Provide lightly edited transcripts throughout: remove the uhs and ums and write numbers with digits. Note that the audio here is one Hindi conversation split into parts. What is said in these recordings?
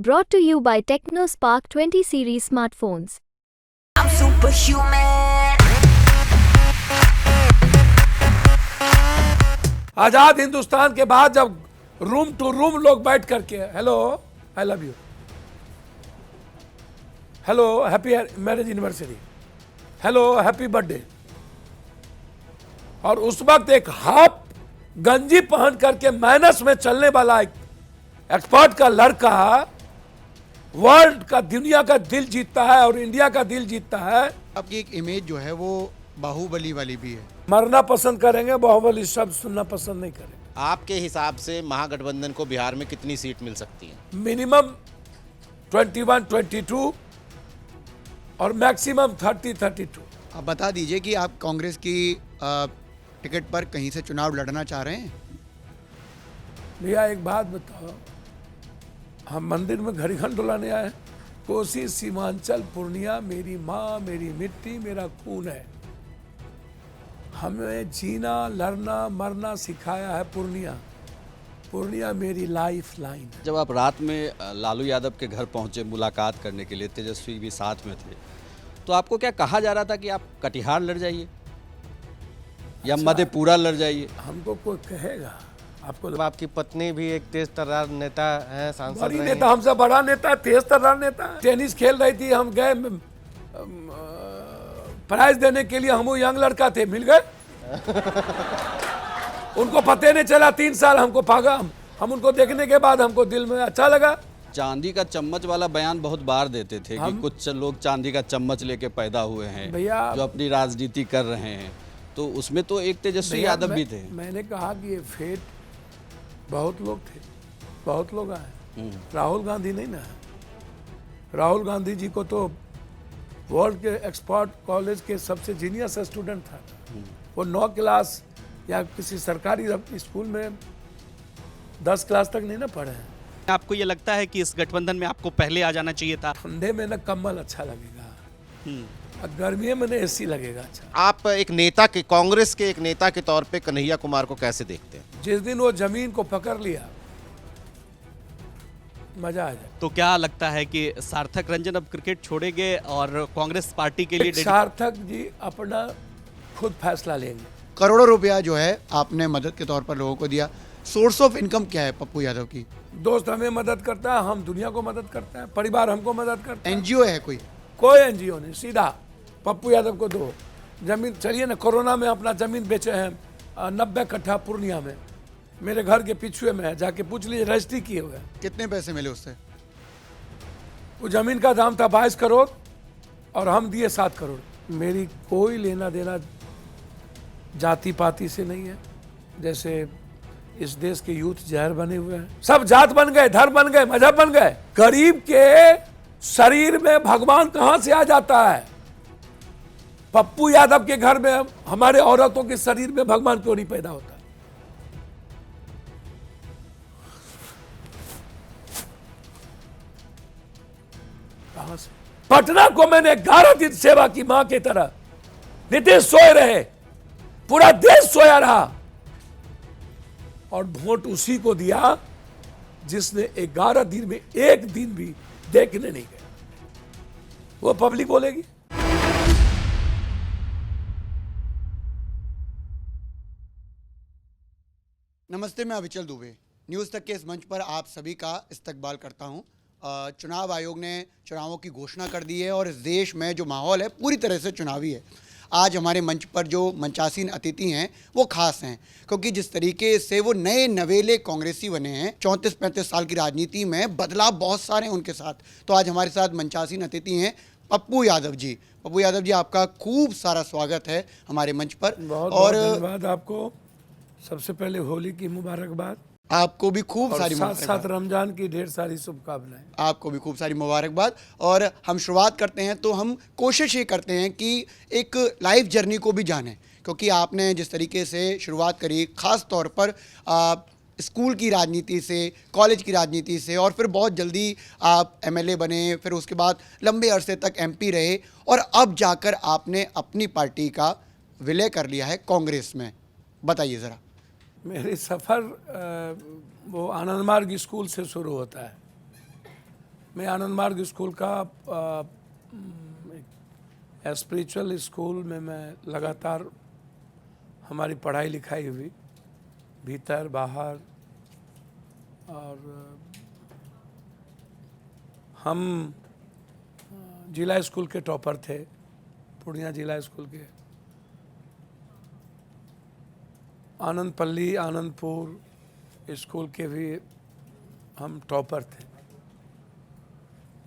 Brought to you by TechnoSpark 20 series smartphones. I'm superhuman. आजाद हिंदुस्तान के बाद जब रूम टू रूम लोग बैठ करके hello I love you, hello happy marriage anniversary, hello happy birthday, और उस वक्त एक हाफ गंजी पहन करके माइनस में चलने वाला एक एक्सपर्ट का लड़का वर्ल्ड का दुनिया का दिल जीतता है और इंडिया का दिल जीतता है। आपकी एक इमेज जो है वो बाहुबली वाली भी है। मरना पसंद करेंगे, बाहुबली शब्द सुनना पसंद नहीं करेंगे। आपके हिसाब से महागठबंधन को बिहार में कितनी सीट मिल सकती है? मिनिमम 21, 22 और मैक्सिमम 30, 32। आप बता दीजिए कि आप कांग्रेस की टिकट पर कहीं से चुनाव लड़ना चाह रहे हैं? भैया एक बात बताओ, हम मंदिर में घड़ी घंट डुलाने आए हैं? कोसी, सीमांचल, पूर्णिया मेरी माँ, मेरी मिट्टी, मेरा खून है। हमें जीना, लड़ना, मरना सिखाया है पूर्णिया। पूर्णिया मेरी लाइफ लाइन है। जब आप रात में लालू यादव के घर पहुंचे मुलाकात करने के लिए, तेजस्वी भी साथ में थे, तो आपको क्या कहा जा रहा था कि आप कटिहार लड़ जाइए या मधेपुरा लड़ जाइए? हमको कोई कहेगा आपको? जब आपकी पत्नी भी एक तेज तर्रार नेता है, सांसद बड़ी रही नेता, हमसे बड़ा नेता, तेज तर्रार नेता। टेनिस खेल रही थी, हम गए प्राइज देने के लिए, हम यंग लड़का थे, मिल गए। उनको पते नहीं चला 3 साल हमको भागा। हम उनको देखने के बाद हमको दिल में अच्छा लगा। चांदी का चम्मच वाला बयान बहुत बार देते थे कि कुछ लोग चांदी का चम्मच लेके पैदा हुए हैं भैया, जो अपनी राजनीति कर रहे हैं, तो उसमें तो एक तेजस्वी यादव भी थे। मैंने कहा कि ये फेट बहुत लोग थे, बहुत लोग आए। राहुल गांधी नहीं ना है। राहुल गांधी जी को तो वर्ल्ड के एक्सपर्ट कॉलेज के सबसे जीनियस स्टूडेंट था। वो 9 क्लास या किसी सरकारी स्कूल में 10 क्लास तक नहीं ना पढ़े हैं। आपको ये लगता है कि इस गठबंधन में आपको पहले आ जाना चाहिए था? ठंडे में ना कम्बल अच्छा लगेगा और गर्मी में ना एसी लगेगा अच्छा। आप एक नेता के, कांग्रेस के एक नेता के तौर पे कन्हैया कुमार को कैसे देखते हैं? जिस दिन वो जमीन को पकड़ लिया, मजा आ जाए। तो क्या लगता है कि सार्थक रंजन अब क्रिकेट छोड़ेंगे और कांग्रेस पार्टी के लिए सार्थक जी अपना खुद फैसला लेंगे। करोड़ों रुपया जो है आपने मदद के तौर पर लोगों को दिया। सोर्स ऑफ इनकम क्या है पप्पू यादव की? दोस्त हमें मदद करता है, हम दुनिया को मदद करते हैं, परिवार हमको मदद करता है। एनजीओ है कोई? कोई एनजीओ नहीं, सीधा पप्पू यादव को दो जमीन। चलिए ना, कोरोना में अपना जमीन बेचे हैं 90 कट्ठा पूर्णिया में, मेरे घर के पिछुए में है, जाके पूछ लीजिए, रजिस्ट्री किए हुए। कितने पैसे मिले उससे? वो जमीन का दाम था 22 करोड़ और हम दिए 7 करोड़। मेरी कोई लेना देना जाति पाति से नहीं है। जैसे इस देश के यूथ जहर बने हुए हैं, सब जात बन गए, धर्म बन गए, मजहब बन गए। गरीब के शरीर में भगवान कहां से आ जाता है? पप्पू यादव के घर में हमारे औरतों के शरीर में भगवान क्यों नहीं पैदा होता? कहां से? पटना को मैंने 11 दिन सेवा की मां की तरह। नीतीश सोए रहे, पूरा देश सोया रहा, और वोट उसी को दिया जिसने 11 दिन में एक दिन भी देखने नहीं गया। वो पब्लिक बोलेगी। नमस्ते, मैं अविचल दुबे। न्यूज़ तक के इस मंच पर आप सभी का इस्तकबाल करता हूं। चुनाव आयोग ने चुनावों की घोषणा कर दी है और इस देश में जो माहौल है पूरी तरह से चुनावी है। आज हमारे मंच पर जो मंचासीन अतिथि हैं वो खास हैं, क्योंकि जिस तरीके से वो नए नवेले कांग्रेसी बने हैं, 34-35 साल की राजनीति में बदलाव बहुत सारे हैं उनके साथ। तो आज हमारे साथ मंचासीन अतिथि हैं पप्पू यादव जी। पप्पू यादव जी, आपका खूब सारा स्वागत है हमारे मंच पर। बहुत धन्यवाद आपको। सबसे पहले होली की मुबारकबाद। आपको भी खूब सारी साथ साथ रमजान की ढेर सारी शुभकामनाएं। आपको भी खूब सारी मुबारकबाद। और हम शुरुआत करते हैं तो हम कोशिश ये करते हैं कि एक लाइफ जर्नी को भी जानें, क्योंकि आपने जिस तरीके से शुरुआत करी, ख़ास तौर पर स्कूल की राजनीति से, कॉलेज की राजनीति से, और फिर बहुत जल्दी आप एमएलए बने, फिर उसके बाद लंबे अरसे तक एमपी रहे, और अब जाकर आपने अपनी पार्टी का विलय कर लिया है कांग्रेस में। बताइए ज़रा। मेरी सफ़र वो आनंद मार्ग स्कूल से शुरू होता है। मैं आनंद मार्ग स्कूल का स्पिरिचुअल स्कूल में मैं लगातार हमारी पढ़ाई लिखाई हुई, भीतर बाहर, और हम जिला स्कूल के टॉपर थे, पूर्णिया जिला स्कूल के। आनंदपल्ली, आनंदपुर स्कूल के भी हम टॉपर थे।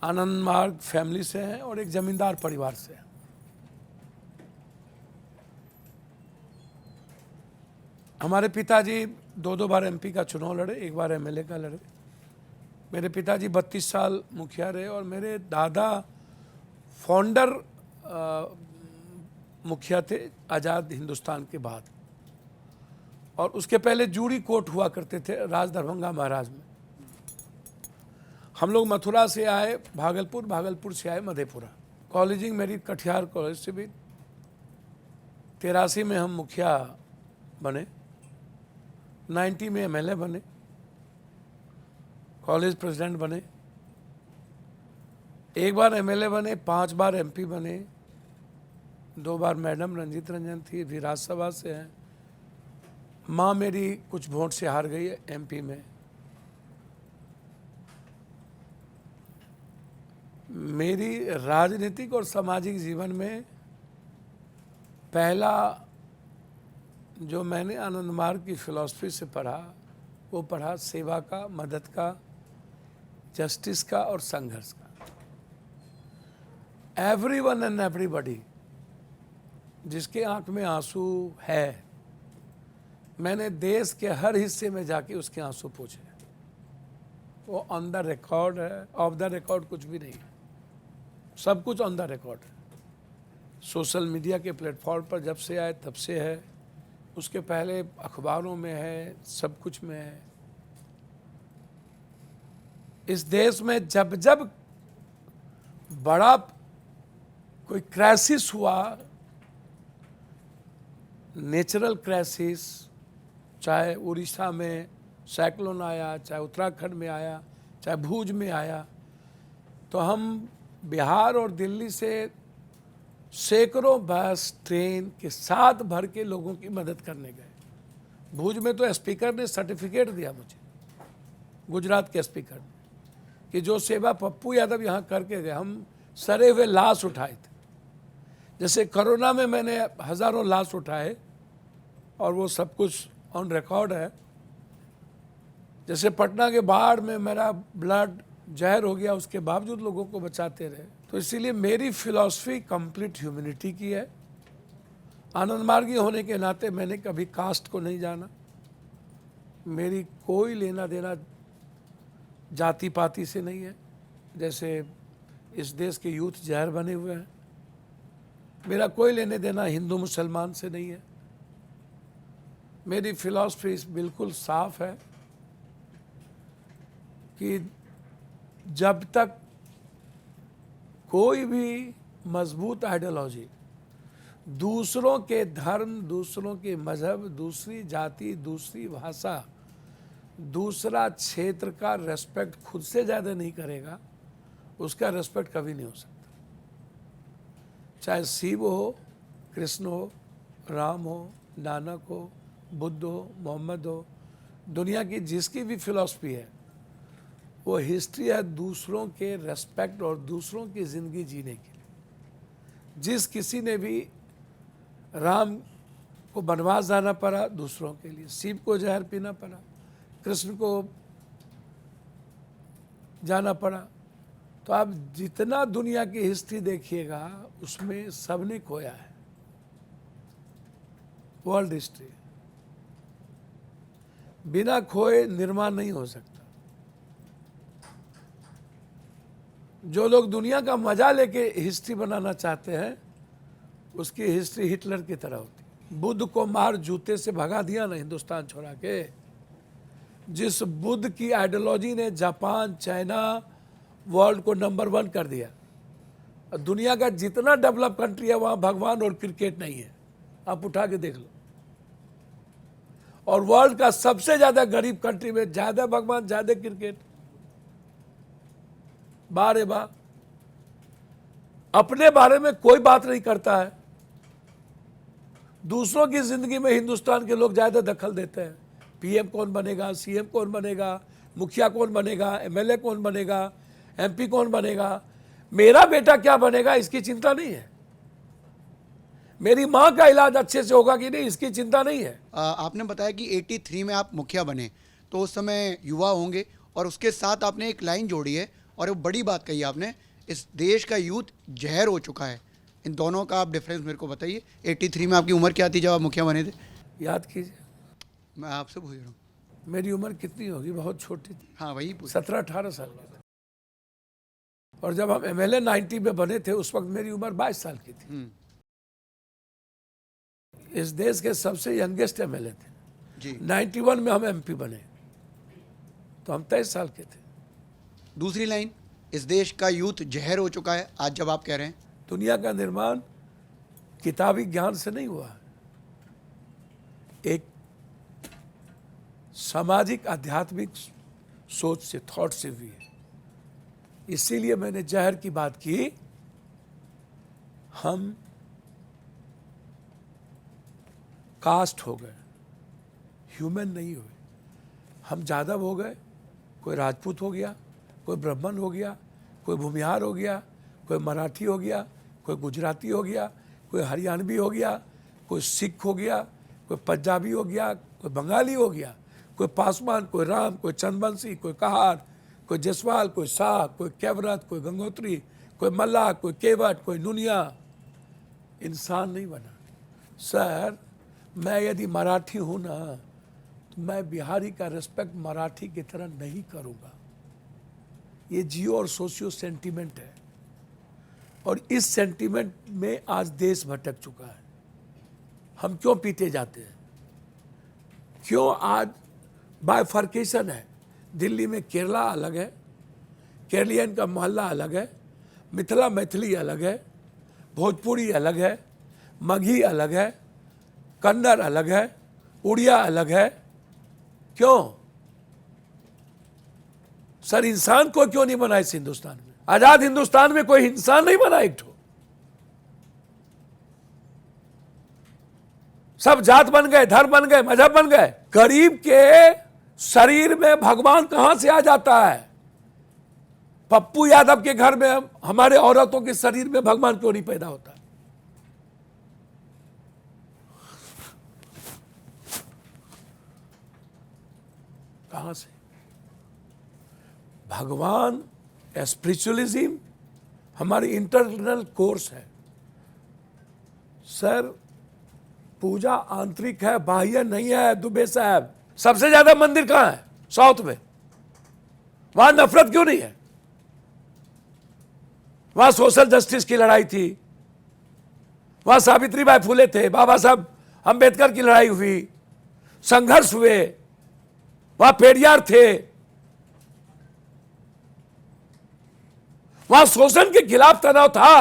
आनंद मार्ग फैमिली से हैं और एक जमींदार परिवार से हैं। हमारे पिताजी दो बार एमपी का चुनाव लड़े, एक बार एमएलए का लड़े। मेरे पिताजी 32 साल मुखिया रहे और मेरे दादा फाउंडर मुखिया थे आज़ाद हिंदुस्तान के बाद, और उसके पहले जूरी कोर्ट हुआ करते थे राज दरभंगा महाराज में। हम लोग मथुरा से आए भागलपुर, भागलपुर से आए मधेपुरा। कॉलेजिंग मेरी कटिहार कॉलेज से भी। 83 में हम मुखिया बने, 90 में एमएलए बने, कॉलेज प्रेसिडेंट बने, एक बार एमएलए बने, 5 बार एमपी बने, 2 बार मैडम रंजीत रंजन थी, भी राज्यसभा से हैं। माँ मेरी कुछ वोट से हार गई है एमपी में। मेरी राजनीतिक और सामाजिक जीवन में पहला जो मैंने आनंद मार्ग की फिलॉसफी से पढ़ा, वो पढ़ा सेवा का, मदद का, जस्टिस का और संघर्ष का। एवरीवन एंड एवरीबॉडी, जिसके आंख में आंसू है, मैंने देश के हर हिस्से में जाके उसके आंसू पूछे। वो ऑन द रिकॉर्ड है, ऑफ द रिकॉर्ड कुछ भी नहीं है, सब कुछ ऑन द रिकॉर्ड है। सोशल मीडिया के प्लेटफॉर्म पर जब से आए तब से है, उसके पहले अखबारों में है, सब कुछ में है। इस देश में जब जब बड़ा कोई क्राइसिस हुआ, नेचुरल क्राइसिस, चाहे उड़ीसा में साइक्लोन आया, चाहे उत्तराखंड में आया, चाहे भूज में आया, तो हम बिहार और दिल्ली से सैकड़ों बस, ट्रेन के साथ भर के लोगों की मदद करने गए। भूज में तो स्पीकर ने सर्टिफिकेट दिया मुझे, गुजरात के स्पीकर ने, कि जो सेवा पप्पू यादव यहाँ करके गए। हम सड़े हुए लाश उठाए थे, जैसे कोरोना में मैंने हज़ारों लाश उठाए और वो सब कुछ ऑन रिकॉर्ड है। जैसे पटना के बाढ़ में मेरा ब्लड जहर हो गया, उसके बावजूद लोगों को बचाते रहे। तो इसीलिए मेरी फिलॉसफी कंप्लीट ह्यूमैनिटी की है। आनंद मार्गी होने के नाते मैंने कभी कास्ट को नहीं जाना। मेरी कोई लेना देना जाति पाति से नहीं है, जैसे इस देश के यूथ जहर बने हुए हैं। मेरा कोई लेने देना हिंदू मुसलमान से नहीं है। मेरी फिलॉसफी बिल्कुल साफ है कि जब तक कोई भी मजबूत आइडियोलॉजी दूसरों के धर्म, दूसरों के मजहब, दूसरी जाति, दूसरी भाषा, दूसरा क्षेत्र का रेस्पेक्ट खुद से ज़्यादा नहीं करेगा, उसका रेस्पेक्ट कभी नहीं हो सकता। चाहे शिव हो, कृष्ण हो, राम हो, नानक हो, बुद्ध हो, मोहम्मद हो, दुनिया की जिसकी भी फिलॉसफी है, वो हिस्ट्री है दूसरों के रेस्पेक्ट और दूसरों की ज़िंदगी जीने के लिए। जिस किसी ने भी राम को वनवास जाना पड़ा दूसरों के लिए, शिव को जहर पीना पड़ा, कृष्ण को जाना पड़ा, तो आप जितना दुनिया की हिस्ट्री देखिएगा उसमें सबने खोया है। वर्ल्ड हिस्ट्री बिना खोए निर्माण नहीं हो सकता। जो लोग दुनिया का मजा लेके हिस्ट्री बनाना चाहते हैं, उसकी हिस्ट्री हिटलर की तरह होती है। बुद्ध को मार जूते से भगा दिया ना हिंदुस्तान छोड़ा के। जिस बुद्ध की आइडियोलॉजी ने जापान, चाइना, वर्ल्ड को नंबर 1 कर दिया। दुनिया का जितना डेवलप कंट्री है वहाँ भगवान और क्रिकेट नहीं है, आप उठा के देख लो। और वर्ल्ड का सबसे ज़्यादा गरीब कंट्री में ज़्यादा भगवान, ज़्यादा क्रिकेट। बारे बार अपने बारे में कोई बात नहीं करता है, दूसरों की जिंदगी में हिंदुस्तान के लोग ज्यादा दखल देते हैं। पीएम कौन बनेगा, सीएम कौन बनेगा, मुखिया कौन बनेगा, एमएलए कौन बनेगा, एमपी कौन बनेगा, मेरा बेटा क्या बनेगा इसकी चिंता नहीं है, मेरी मां का इलाज अच्छे से होगा कि नहीं इसकी चिंता नहीं है। आपने बताया कि 83 में आप मुखिया बने, तो उस समय युवा होंगे, और उसके साथ आपने एक लाइन जोड़ी है और वो बड़ी बात कही आपने, इस देश का यूथ जहर हो चुका है। इन दोनों का आप डिफरेंस मेरे को बताइए। 83 में आपकी उम्र क्या थी जब आप मुखिया बने थे? याद कीजिए, मैं आपसे पूछ रहा हूँ। मेरी उम्र कितनी होगी, बहुत छोटी थी, हाँ वही 17-18 साल की। और जब हम एमएलए 90 में बने थे उस वक्त मेरी उम्र 22 साल की थी। इस देश के सबसे यंगेस्ट एमएलए थे जी। 91 में हम एमपी बने तो हम 23 साल के थे। दूसरी लाइन, इस देश का यूथ जहर हो चुका है, आज जब आप कह रहे हैं। दुनिया का निर्माण किताबी ज्ञान से नहीं हुआ है, एक सामाजिक आध्यात्मिक सोच से, थॉट से हुई है। इसीलिए मैंने जहर की बात की। हम कास्ट हो गए, ह्यूमन नहीं हुए। हम यादव हो गए, कोई राजपूत हो गया, कोई ब्राह्मण हो गया, कोई भूमिहार हो गया, कोई मराठी हो गया, कोई गुजराती हो गया, कोई हरियाणवी हो गया, कोई सिख हो गया, कोई पंजाबी हो गया, कोई बंगाली हो गया, कोई पासवान, कोई राम, कोई चंदवंशी, कोई कहार, कोई जसवाल, कोई शाह, कोई कैवरत, कोई गंगोत्री, कोई मल्लाह, कोई केवट, कोई नुनिया। इंसान नहीं बना। सर, मैं यदि मराठी हूं ना तो मैं बिहारी का रिस्पेक्ट मराठी की तरह नहीं करूंगा। ये जियो और सोशियो सेंटीमेंट है, और इस सेंटीमेंट में आज देश भटक चुका है। हम क्यों पीटे जाते हैं, क्यों आज बाइफर्केशन है। दिल्ली में केरला अलग है, केरलियन का मोहल्ला अलग है, मिथिला मैथिली अलग है, भोजपुरी अलग है, मगही अलग है, कन्नड़ अलग है, उड़िया अलग है। क्यों सर? इंसान को क्यों नहीं बना इस हिंदुस्तान में? आजाद हिंदुस्तान में कोई इंसान नहीं बना एक ठो। सब जात बन गए, धर्म बन गए, मजहब बन गए। गरीब के शरीर में भगवान कहां से आ जाता है? पप्पू यादव के घर में हमारे औरतों के शरीर में भगवान क्यों नहीं पैदा होता? कहां से? भगवान स्पिरिचुअलिज्म हमारी इंटरनल कोर्स है सर। पूजा आंतरिक है, बाह्य नहीं है। दुबे साहब, सबसे ज्यादा मंदिर कहां है? साउथ में। वहां नफरत क्यों नहीं है? वहां सोशल जस्टिस की लड़ाई थी, वहां सावित्रीबाई फुले थे, बाबा साहब अंबेडकर की लड़ाई हुई, संघर्ष हुए, वहां पेरियार थे, वहां शोषण के खिलाफ तनाव था,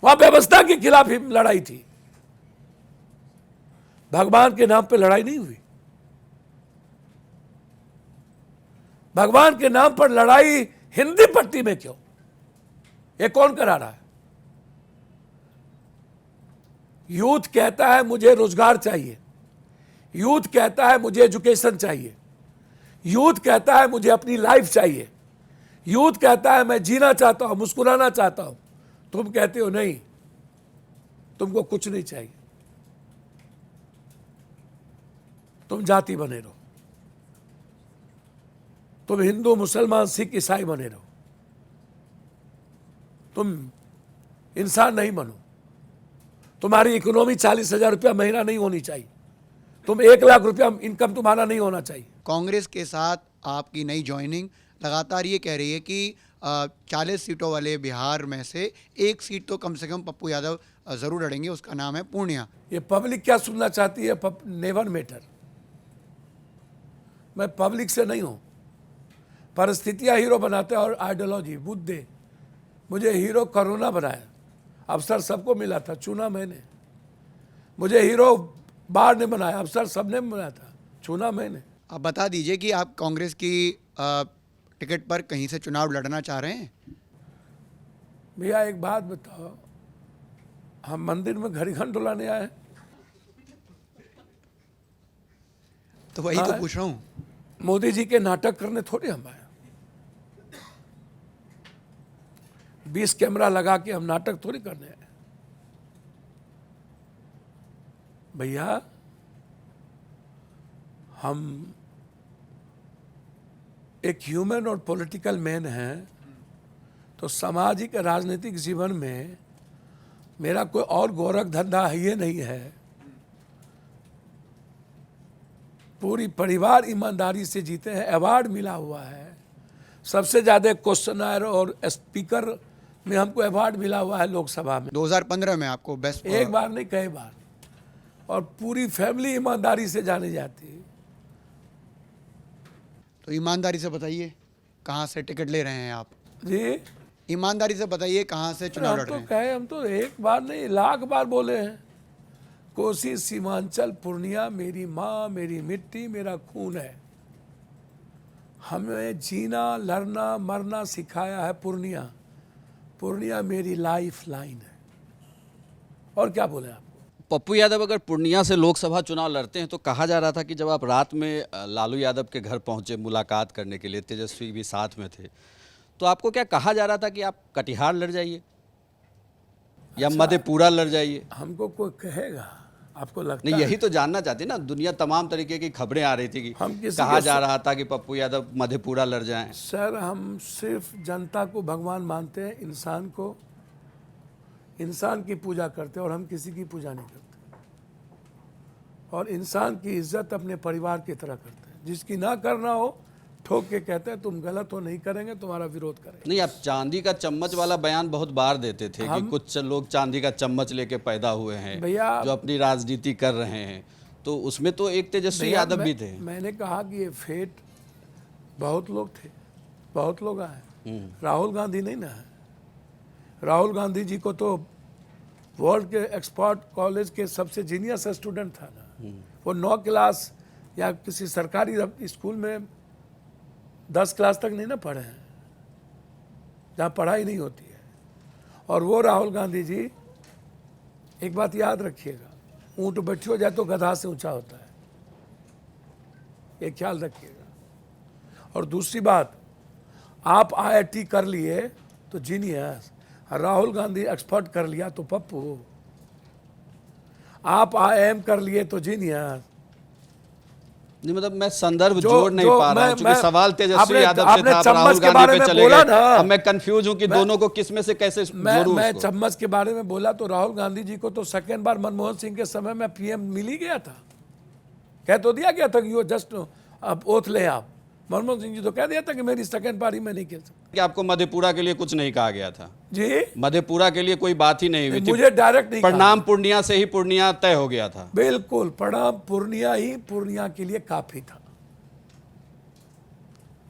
वहां व्यवस्था के खिलाफ ही लड़ाई थी। भगवान के नाम पे लड़ाई नहीं हुई। भगवान के नाम पर लड़ाई हिंदी पट्टी में क्यों? ये कौन करा रहा है? यूथ कहता है मुझे रोजगार चाहिए, यूथ कहता है मुझे एजुकेशन चाहिए, यूथ कहता है मुझे अपनी लाइफ चाहिए, यूथ कहता है मैं जीना चाहता हूं, मुस्कुराना चाहता हूं। तुम कहते हो नहीं, तुमको कुछ नहीं चाहिए, तुम जाति बने रहो, तुम हिंदू मुसलमान सिख ईसाई बने रहो, तुम इंसान नहीं बनो। तुम्हारी इकोनॉमी 40,000 रुपया महीना नहीं होनी चाहिए, तुम 1 लाख रुपया इनकम तुम्हारा नहीं होना चाहिए। कांग्रेस के साथ आपकी नई ज्वाइनिंग लगातार ये कह रही है कि 40 सीटों वाले बिहार में से 1 सीट तो कम से कम पप्पू यादव जरूर लड़ेंगे, उसका नाम है पूर्णिया। ये पब्लिक क्या सुनना चाहती है? Never matter. मैं पब्लिक से नहीं हूं। परिस्थितियां हीरो बनाते हैं और आइडियोलॉजी बुद्धे। मुझे हीरो कोरोना बनाया, अवसर सबको मिला था, चुना मैंने। मुझे हीरो बाढ़ ने बनाया, अवसर सबने बनाया था, चुना मैंने। आप बता दीजिए कि आप कांग्रेस की टिकट पर कहीं से चुनाव लड़ना चाह रहे हैं? भैया एक बात बताओ, हम मंदिर में घड़ी घंट डुलाने आए हैं? तो वही तो पूछ रहा हूँ। मोदी जी के नाटक करने थोड़ी हम आए। 20 कैमरा लगा के हम नाटक थोड़ी करने आए भैया। हम एक ह्यूमन और पॉलिटिकल मैन हैं, तो सामाजिक राजनीतिक जीवन में मेरा कोई और गोरख धंधा है ये नहीं है। पूरी परिवार ईमानदारी से जीते हैं, अवार्ड मिला हुआ है, सबसे ज़्यादा क्वेश्चनर और स्पीकर में हमको अवार्ड मिला हुआ है लोकसभा में। 2015 में आपको बेस्ट एक बार नहीं कई बार, और पूरी फैमिली ईमानदारी से जानी जाती है। तो ईमानदारी से बताइए कहाँ से टिकट ले रहे हैं आप? जी ईमानदारी से बताइए कहाँ से चुनाव हम लड़ तो रहे हैं? कहे, हम तो एक बार नहीं लाख बार बोले हैं, कोसी सीमांचल पूर्णिया मेरी माँ मेरी मिट्टी मेरा खून है। हमें जीना लड़ना मरना सिखाया है पूर्णिया। पूर्णिया मेरी लाइफ लाइन है। और क्या बोले आप? पप्पू यादव अगर पूर्णिया से लोकसभा चुनाव लड़ते हैं तो कहा जा रहा था कि जब आप रात में लालू यादव के घर पहुंचे मुलाकात करने के लिए, तेजस्वी भी साथ में थे, तो आपको क्या कहा जा रहा था कि आप कटिहार लड़ जाइए या मधेपुरा लड़ जाइए? हमको कोई कहेगा? आपको लगता नहीं, है? यही तो जानना चाहते ना दुनिया। तमाम तरीके की खबरें आ रही थी कि हम किसी कहा के जा रहा था कि पप्पू यादव मधेपुरा लड़ जाएं। सर, हम सिर्फ जनता को भगवान मानते हैं, इंसान को, इंसान की पूजा करते हैं, और हम किसी की पूजा नहीं करते। और इंसान की इज्जत अपने परिवार की तरह करते हैं। जिसकी ना करना हो ठोक के कहते हैं तुम गलत हो, नहीं करेंगे, तुम्हारा विरोध करेंगे। नहीं, आप चांदी का चम्मच वाला बयान बहुत बार देते थे कि कुछ लोग चांदी का चम्मच लेके पैदा हुए हैं भैया, जो अपनी राजनीति कर रहे हैं, तो उसमें तो एक तेजस्वी यादव भी थे। मैंने कहा कि ये फेट बहुत लोग थे, बहुत लोग आए। राहुल गांधी नहीं ना है। राहुल गांधी जी को तो वर्ल्ड के एक्सपर्ट कॉलेज के सबसे जीनियस स्टूडेंट था ना। वो 9 क्लास या किसी सरकारी स्कूल में 10 क्लास तक नहीं ना पढ़े हैं, जहाँ पढ़ाई नहीं होती है। और वो राहुल गांधी जी, एक बात याद रखिएगा, ऊंट बैठी हो जाए तो गधा से ऊंचा होता है, ये ख्याल रखिएगा। और दूसरी बात, आप IIT कर लिए तो जीनियस, राहुल गांधी एक्सपर्ट कर लिया तो पप्पू, आप IIM कर लिए तो जीनियस। नहीं, मतलब मैं संदर्भ जोड़ नहीं पा रहा हूं, क्योंकि सवाल तेजस्वी यादव से था, राहुल के बारे गांधी पे में चले बोला गए। ना। अब मैं कंफ्यूज हूं कि दोनों को किस में से कैसे जोड़ूं मैं उसको। चम्मच के बारे में बोला तो राहुल गांधी जी को तो सेकेंड बार मनमोहन सिंह के समय में PM मिल ही गया था। कह तो दिया गया था कि वो जस्ट अब ओथ ले आप। मनमोहन सिंह जी तो कह दिया था कि मेरी सेकेंड पारी में नहीं खेल सकता। कि आपको मधेपुरा के लिए कुछ नहीं कहा गया था? जी, मधेपुरा के लिए कोई बात ही नहीं हुई थी। मुझे डायरेक्ट नहीं कहा। प्रणाम पूर्णिया से ही पूर्णिया तय हो गया था। बिल्कुल, प्रणाम पूर्णिया ही पूर्णिया के लिए काफी था।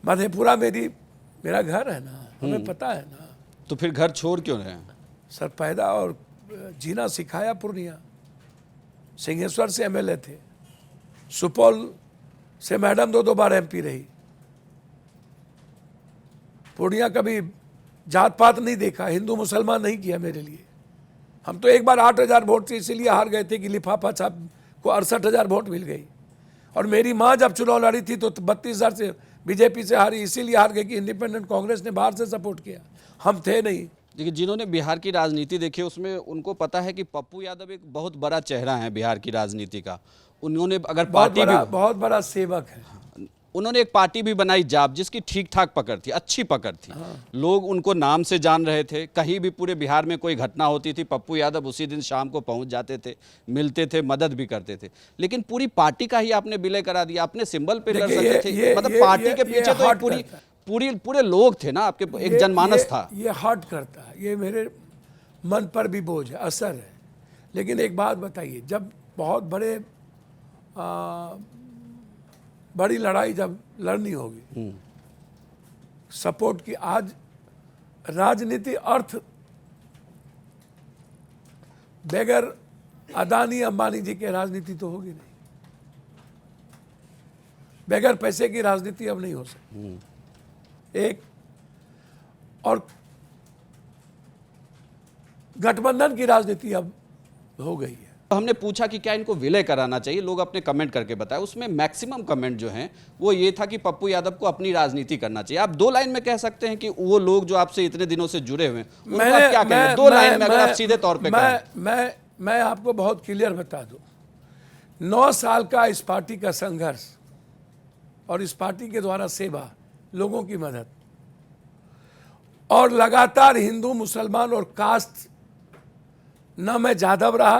मधेपुरा मेरा घर है ना, हमें पता है ना। तो फिर घर छोड़ क्यों रहे हैं? सर, पैदा और जीना सिखाया पूर्णिया। सिंहेश्वर से MLA थे, सुपौल से मैडम 2 बार MP रही। पूर्णिया कभी जात पात नहीं देखा, हिंदू मुसलमान नहीं किया मेरे लिए। हम तो एक बार 8,000 वोट से इसीलिए हार गए थे कि लिफाफा छाप को 68,000 वोट मिल गई। और मेरी माँ जब चुनाव लड़ी थी तो 32,000 से BJP से हारी, इसीलिए हार गई कि इंडिपेंडेंट कांग्रेस ने बाहर से सपोर्ट किया, हम थे नहीं। देखिए, जिन्होंने बिहार की राजनीति देखी उसमें उनको पता है कि पप्पू यादव एक बहुत बड़ा चेहरा है बिहार की राजनीति का। उन्होंने अगर बहुत बड़ा सेवक है। उन्होंने एक पार्टी भी बनाई जाप, जिसकी ठीक ठाक पकड़ थी, अच्छी पकड़ थी। लोग उनको नाम से जान रहे थे। कहीं भी पूरे बिहार में कोई घटना होती थी, पप्पू यादव उसी दिन शाम को पहुंच जाते थे, मिलते थे, मदद भी करते थे। लेकिन पूरी पार्टी का ही आपने विलय करा दिया। अपने सिंबल पे लड़ सकते थे, मतलब पार्टी के पीछे तो एक पूरे लोग थे ना, आपके एक जनमानस था। ये हर्ट करता है, ये मेरे मन पर भी बोझ है, असर है। लेकिन एक बात बताइए, जब बहुत बड़ी लड़ाई जब लड़नी होगी, सपोर्ट की, आज राजनीति अर्थ बगैर अदानी अंबानी जी के राजनीति तो होगी नहीं। बगैर पैसे की राजनीति अब नहीं हो सकती। एक और गठबंधन की राजनीति अब हो गई है। तो हमने पूछा कि क्या इनको विलय कराना चाहिए, लोग अपने कमेंट करके बताए। उसमें मैक्सिमम कमेंट जो हैं वो ये था कि पप्पू यादव को अपनी राजनीति करना चाहिए। आप 2 लाइन में कह सकते हैं कि वो लोग जो आपसे इतने दिनों से जुड़े हुए हैं उनको आप क्या कहेंगे? 2 लाइन में अगर आप सीधे तौर पे कहें। मैं आपको बहुत क्लियर बता दूं, 9 साल का इस पार्टी का संघर्ष और इस पार्टी के द्वारा सेवा, लोगों की मदद, और लगातार हिंदू मुसलमान और कास्ट, न मैं जादव रहा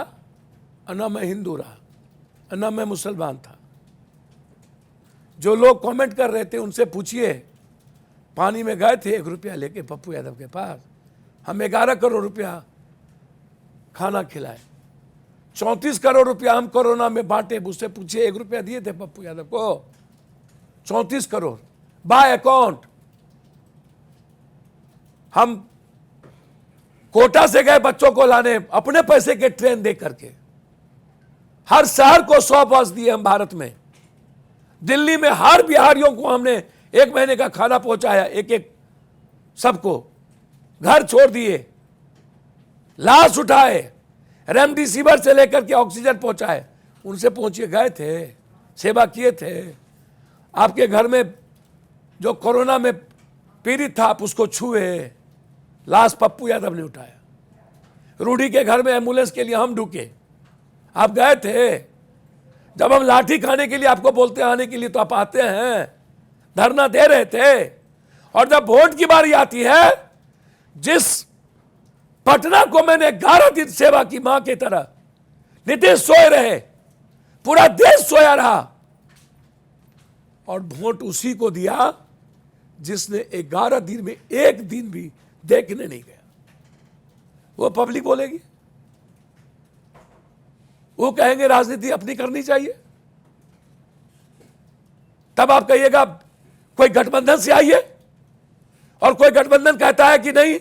और न मैं हिंदू रहा और न मैं मुसलमान था। जो लोग कमेंट कर रहे थे उनसे पूछिए, पानी में गए थे 1 रुपया लेके पप्पू यादव के पास, हम 11 करोड़ रुपया खाना खिलाए, 34 करोड़ रुपया हम कोरोना में बांटे। उससे पूछिए 1 रुपया दिए थे पप्पू यादव को? 34 करोड़ बाय अकाउंट। हम कोटा से गए बच्चों को लाने, अपने पैसे के ट्रेन दे करके। हर शहर को 100 बस दिए हम भारत में। दिल्ली में हर बिहारियों को हमने 1 महीने का खाना पहुंचाया, एक सबको। घर छोड़ दिए, लाश उठाए, रेमडेसिविर से लेकर के ऑक्सीजन पहुंचाए। उनसे पहुंचिए, गए थे, सेवा किए थे। आपके घर में जो कोरोना में पीड़ित था आप उसको छुए, लाश पप्पू यादव ने उठाया। रूडी के घर में एम्बुलेंस के लिए हम ढुके, आप गए थे। जब हम लाठी खाने के लिए आपको बोलते हैं आने के लिए तो आप आते हैं, धरना दे रहे थे। और जब वोट की बारी आती है, जिस पटना को मैंने 11 दिन सेवा की मां की तरह, नीतीश सोए रहे, पूरा देश सोया रहा, और वोट उसी को दिया जिसने 11 दिन में 1 दिन भी देखने नहीं गया। वो पब्लिक बोलेगी, वो कहेंगे राजनीति अपनी करनी चाहिए। तब आप कहिएगा कोई गठबंधन से आइए, और कोई गठबंधन कहता है कि नहीं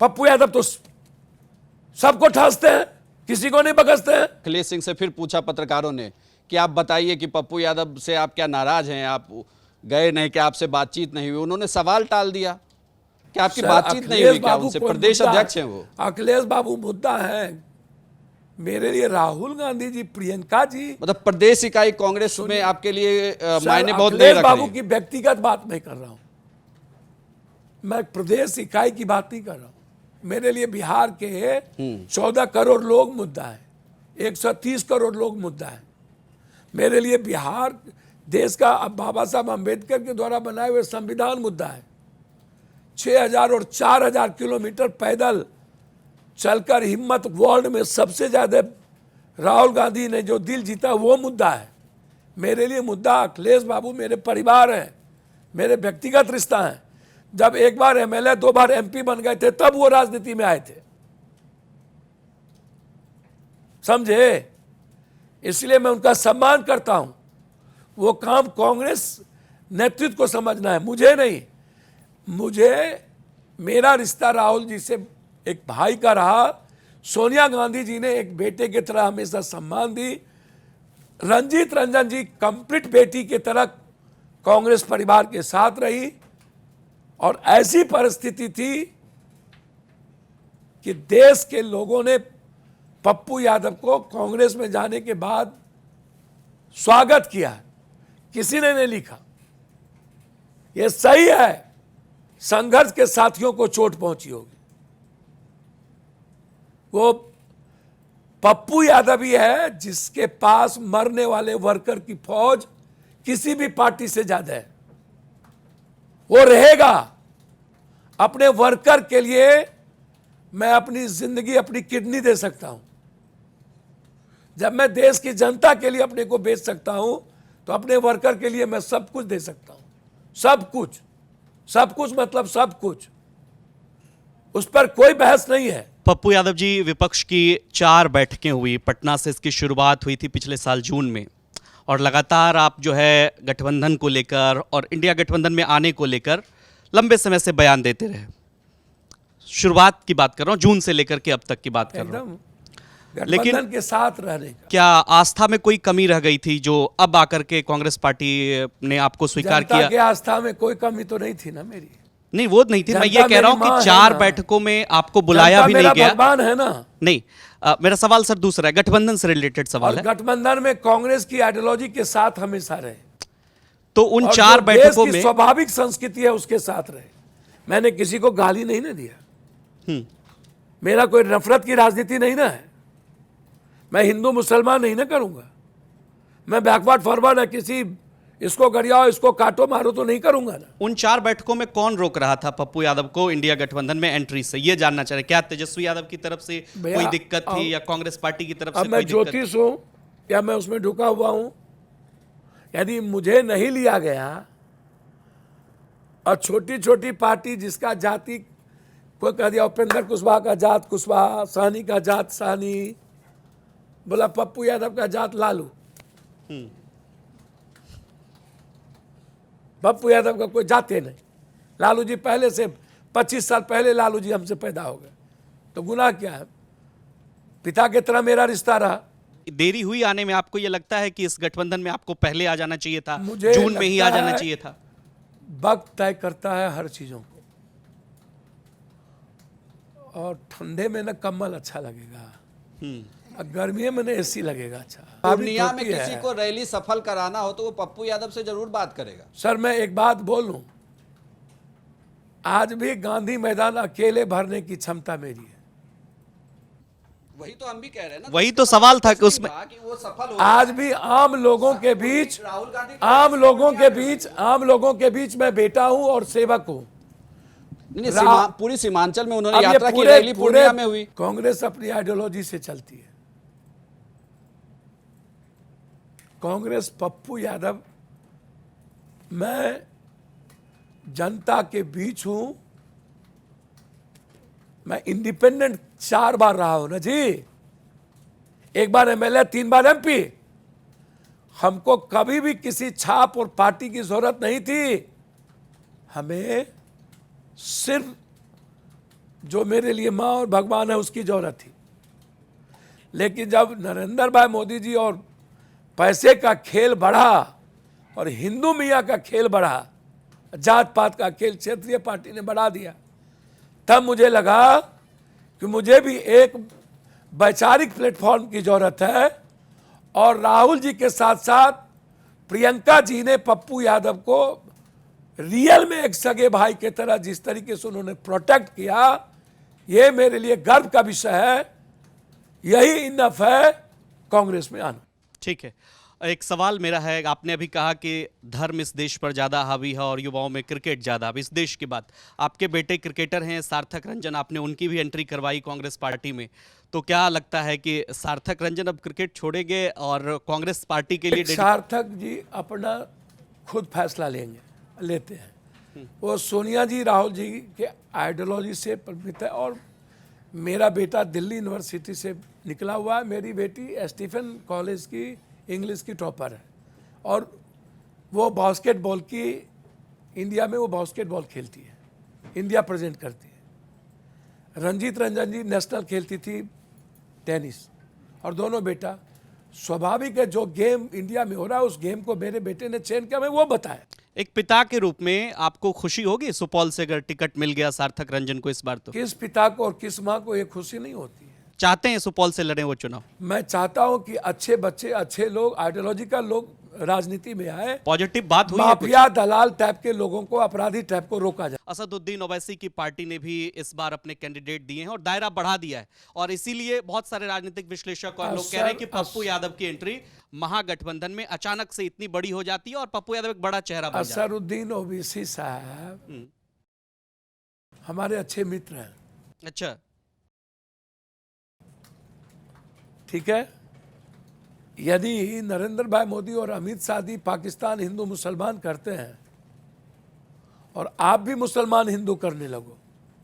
पप्पू यादव तो सबको ठासते हैं, किसी को नहीं बकसते हैं। अखिलेश सिंह से फिर पूछा पत्रकारों ने कि आप बताइए कि पप्पू यादव से आप क्या नाराज हैं, आप गए नहीं, क्या आपसे बातचीत नहीं हुई? उन्होंने सवाल टाल दिया कि आपकी बातचीत नहीं हुई क्या उनसे? प्रदेश अध्यक्ष हैं वो। अखिलेश बाबू मुद्दा है मेरे लिए। राहुल गांधी जी, प्रियंका जी, मतलब प्रदेश इकाई कांग्रेस में आपके लिए मायने बहुत नहीं अखिलेश रख बाबू रही। की व्यक्तिगत बात नहीं कर रहा हूं मैं, प्रदेश इकाई की बात नहीं कर रहा हूं। मेरे लिए बिहार के 14 करोड़ लोग मुद्दा है, 130 करोड़ लोग मुद्दा है। मेरे लिए बिहार देश का बाबा साहब अम्बेडकर के द्वारा बनाए हुए संविधान मुद्दा है। 6000 और 4000 किलोमीटर पैदल चलकर हिम्मत, वर्ल्ड में सबसे ज्यादा राहुल गांधी ने जो दिल जीता वो मुद्दा है। मेरे लिए मुद्दा अखिलेश बाबू मेरे परिवार हैं, मेरे व्यक्तिगत रिश्ता है। जब 1 बार एमएलए 2 बार एमपी बन गए थे तब वो राजनीति में आए थे, समझे? इसलिए मैं उनका सम्मान करता हूं। वो काम कांग्रेस नेतृत्व को समझना है, मुझे नहीं। मुझे, मेरा रिश्ता राहुल जी से एक भाई का रहा। सोनिया गांधी जी ने एक बेटे की तरह हमेशा सम्मान दी। रंजीत रंजन जी कंप्लीट बेटी की तरह कांग्रेस परिवार के साथ रही। और ऐसी परिस्थिति थी कि देश के लोगों ने पप्पू यादव को कांग्रेस में जाने के बाद स्वागत किया, किसी ने नहीं लिखा। यह सही है, संघर्ष के साथियों को चोट पहुंची होगी। वो पप्पू यादव ही है जिसके पास मरने वाले वर्कर की फौज किसी भी पार्टी से ज्यादा है। वो रहेगा। अपने वर्कर के लिए मैं अपनी जिंदगी, अपनी किडनी दे सकता हूं। जब मैं देश की जनता के लिए अपने को बेच सकता हूं तो अपने वर्कर के लिए मैं सब कुछ दे सकता हूं। सब कुछ, सब कुछ मतलब सब कुछ, उस पर कोई बहस नहीं है। पप्पू यादव जी, विपक्ष की 4 बैठकें हुई, पटना से इसकी शुरुआत हुई थी पिछले साल जून में, और लगातार आप जो है गठबंधन को लेकर और इंडिया गठबंधन में आने को लेकर लंबे समय से बयान देते रहे। शुरुआत की बात कर रहा हूँ, जून से लेकर के अब तक की बात कर रहा हूँ। गठबंधन के साथ रहने का। क्या आस्था में कोई कमी रह गई थी जो अब आकर के कांग्रेस पार्टी ने आपको स्वीकार जनता किया? की आस्था में कोई कमी तो नहीं थी ना मेरी। नहीं, वो नहीं थी। मैं ये जनता कह रहा हूं मेरी माँ कि है 4 ना। बैठकों में आपको बुलाया जनता भी मेरा नहीं गया। भगवान है ना। नहीं, मेरा सवाल सर दूसरा है, गठबंधन से रिलेटेड सवाल और है। गठबंधन में कांग्रेस की आइडियोलॉजी के साथ हमेशा रहे, तो उन और 4 जो देश बैठकों की में स्वाभाविक संस्कृति है उसके साथ रहे। मैंने किसी को गाली नहीं ना दिया। मेरा कोई नफरत की राजनीति नहीं ना है। मैं हिंदू मुसलमान नहीं ना करूंगा। मैं बैकवर्ड फॉरवर्ड है, किसी इसको गरियाओ इसको काटो मारो तो नहीं करूंगा ना। उन 4 बैठकों में कौन रोक रहा था पप्पू यादव को इंडिया गठबंधन में एंट्री से? ये जानना चाह रहे, क्या तेजस्वी यादव की तरफ से भैया, कोई दिक्कत थी अब- या कांग्रेस पार्टी की तरफ से अब मैं कोई दिक्कत? ज्योतिष हूं या मैं उसमें ढुका हुआ हूं? यदि मुझे नहीं लिया गया और छोटी छोटी पार्टी जिसका जाति, कोई कह दिया उपेंद्र कुशवाहा का जात कुशवाहा, सहनी का जात सहनी, बोला पप्पू यादव का जात लालू। पप्पू यादव का कोई जाते नहीं। लालू जी पहले से 25 साल पहले लालू जी हमसे पैदा हो गए, तो गुनाह क्या है? पिता की तरह मेरा रिश्ता रहा। देरी हुई आने में? आपको ये लगता है कि इस गठबंधन में आपको पहले आ जाना चाहिए था, मुझे जून में ही आ लगता जाना है- चाहिए था? वक्त तय करता है हर चीजों को, और ठंडे में ना कम्बल अच्छा लगेगा, और गर्मी में ना एसी लगेगा। अच्छा, पूर्णिया में होती है। किसी को रैली सफल कराना हो तो वो पप्पू यादव से जरूर बात करेगा। सर मैं एक बात बोलूं, आज भी गांधी मैदान अकेले भरने की क्षमता मेरी है। वही तो हम भी कह रहे हैं ना। वही तो सवाल था कि उसमें कि वो सफल हो आज भी आम लोगों के बीच, राहुल गांधी आम लोगों के बीच मैं बेटा हूं और सेवक हूं। पूरी सीमांचल में उन्होंने अब ये यात्रा की, पूरे रैली पूर्णिया में हुई। कांग्रेस अपनी आइडियोलॉजी से चलती है। कांग्रेस पप्पू यादव, मैं जनता के बीच हूं। मैं इंडिपेंडेंट 4 बार रहा हूं ना जी, 1 बार एमएलए, 3 बार एमपी। हमको कभी भी किसी छाप और पार्टी की जरूरत नहीं थी। हमें सिर्फ जो मेरे लिए माँ और भगवान है उसकी जरूरत थी। लेकिन जब नरेंद्र भाई मोदी जी और पैसे का खेल बढ़ा और हिंदू मियाँ का खेल बढ़ा, जात पात का खेल क्षेत्रीय पार्टी ने बढ़ा दिया, तब मुझे लगा कि मुझे भी एक वैचारिक प्लेटफॉर्म की जरूरत है। और राहुल जी के साथ साथ प्रियंका जी ने पप्पू यादव को रियल में एक सगे भाई की तरह जिस तरीके से उन्होंने प्रोटेक्ट किया, ये मेरे लिए गर्व का विषय है। यही इनफ है कांग्रेस में आना। ठीक है, एक सवाल मेरा है, आपने अभी कहा कि धर्म इस देश पर ज़्यादा हावी है और युवाओं में क्रिकेट ज़्यादा। अब इस देश की बात, आपके बेटे क्रिकेटर हैं सार्थक रंजन, आपने उनकी भी एंट्री करवाई कांग्रेस पार्टी में, तो क्या लगता है कि सार्थक रंजन अब क्रिकेट छोड़ेंगे और कांग्रेस पार्टी के लिए सार्थक जी अपना खुद फैसला लेते हैं। वो सोनिया जी राहुल जी के आइडियोलॉजी से प्रभावित है। और मेरा बेटा दिल्ली यूनिवर्सिटी से निकला हुआ है, मेरी बेटी स्टीफन कॉलेज की इंग्लिश की टॉपर है, और वो बास्केटबॉल की, इंडिया में वो बास्केटबॉल खेलती है, इंडिया प्रेजेंट करती है। रंजीत रंजन जी नेशनल खेलती थी टेनिस। और दोनों बेटा, स्वाभाविक है जो गेम इंडिया में हो रहा है उस गेम को मेरे बेटे ने चयन किया, मैं वो बताया। एक पिता के रूप में आपको खुशी होगी सुपौल से अगर टिकट मिल गया सार्थक रंजन को इस बार? तो किस पिता को और किस माँ को ये खुशी नहीं होती है? चाहते हैं सुपौल से लड़े वो चुनाव? मैं चाहता हूं कि अच्छे बच्चे, अच्छे लोग, आइडियोलॉजिकल लोग राजनीति में आए। पॉजिटिव बात हुई है कुछ? माफिया दलाल टाइप के लोगों को, अपराधी टाइप को रोका जाए। असदुद्दीन ओवैसी की पार्टी ने भी इस बार अपने कैंडिडेट दिए हैं और दायरा बढ़ा दिया है, और इसीलिए बहुत सारे राजनीतिक विश्लेषक और लोग कह रहे हैं कि पप्पू यादव की एंट्री महागठबंधन में अचानक से इतनी बड़ी हो जाती है और पप्पू यादव एक बड़ा चेहरा बन जाता है। असदुद्दीन ओवैसी साहब हमारे अच्छे मित्र हैं, अच्छा, ठीक है। यदि नरेंद्र भाई मोदी और अमित शाह जी पाकिस्तान हिंदू मुसलमान करते हैं और आप भी मुसलमान हिंदू करने लगो,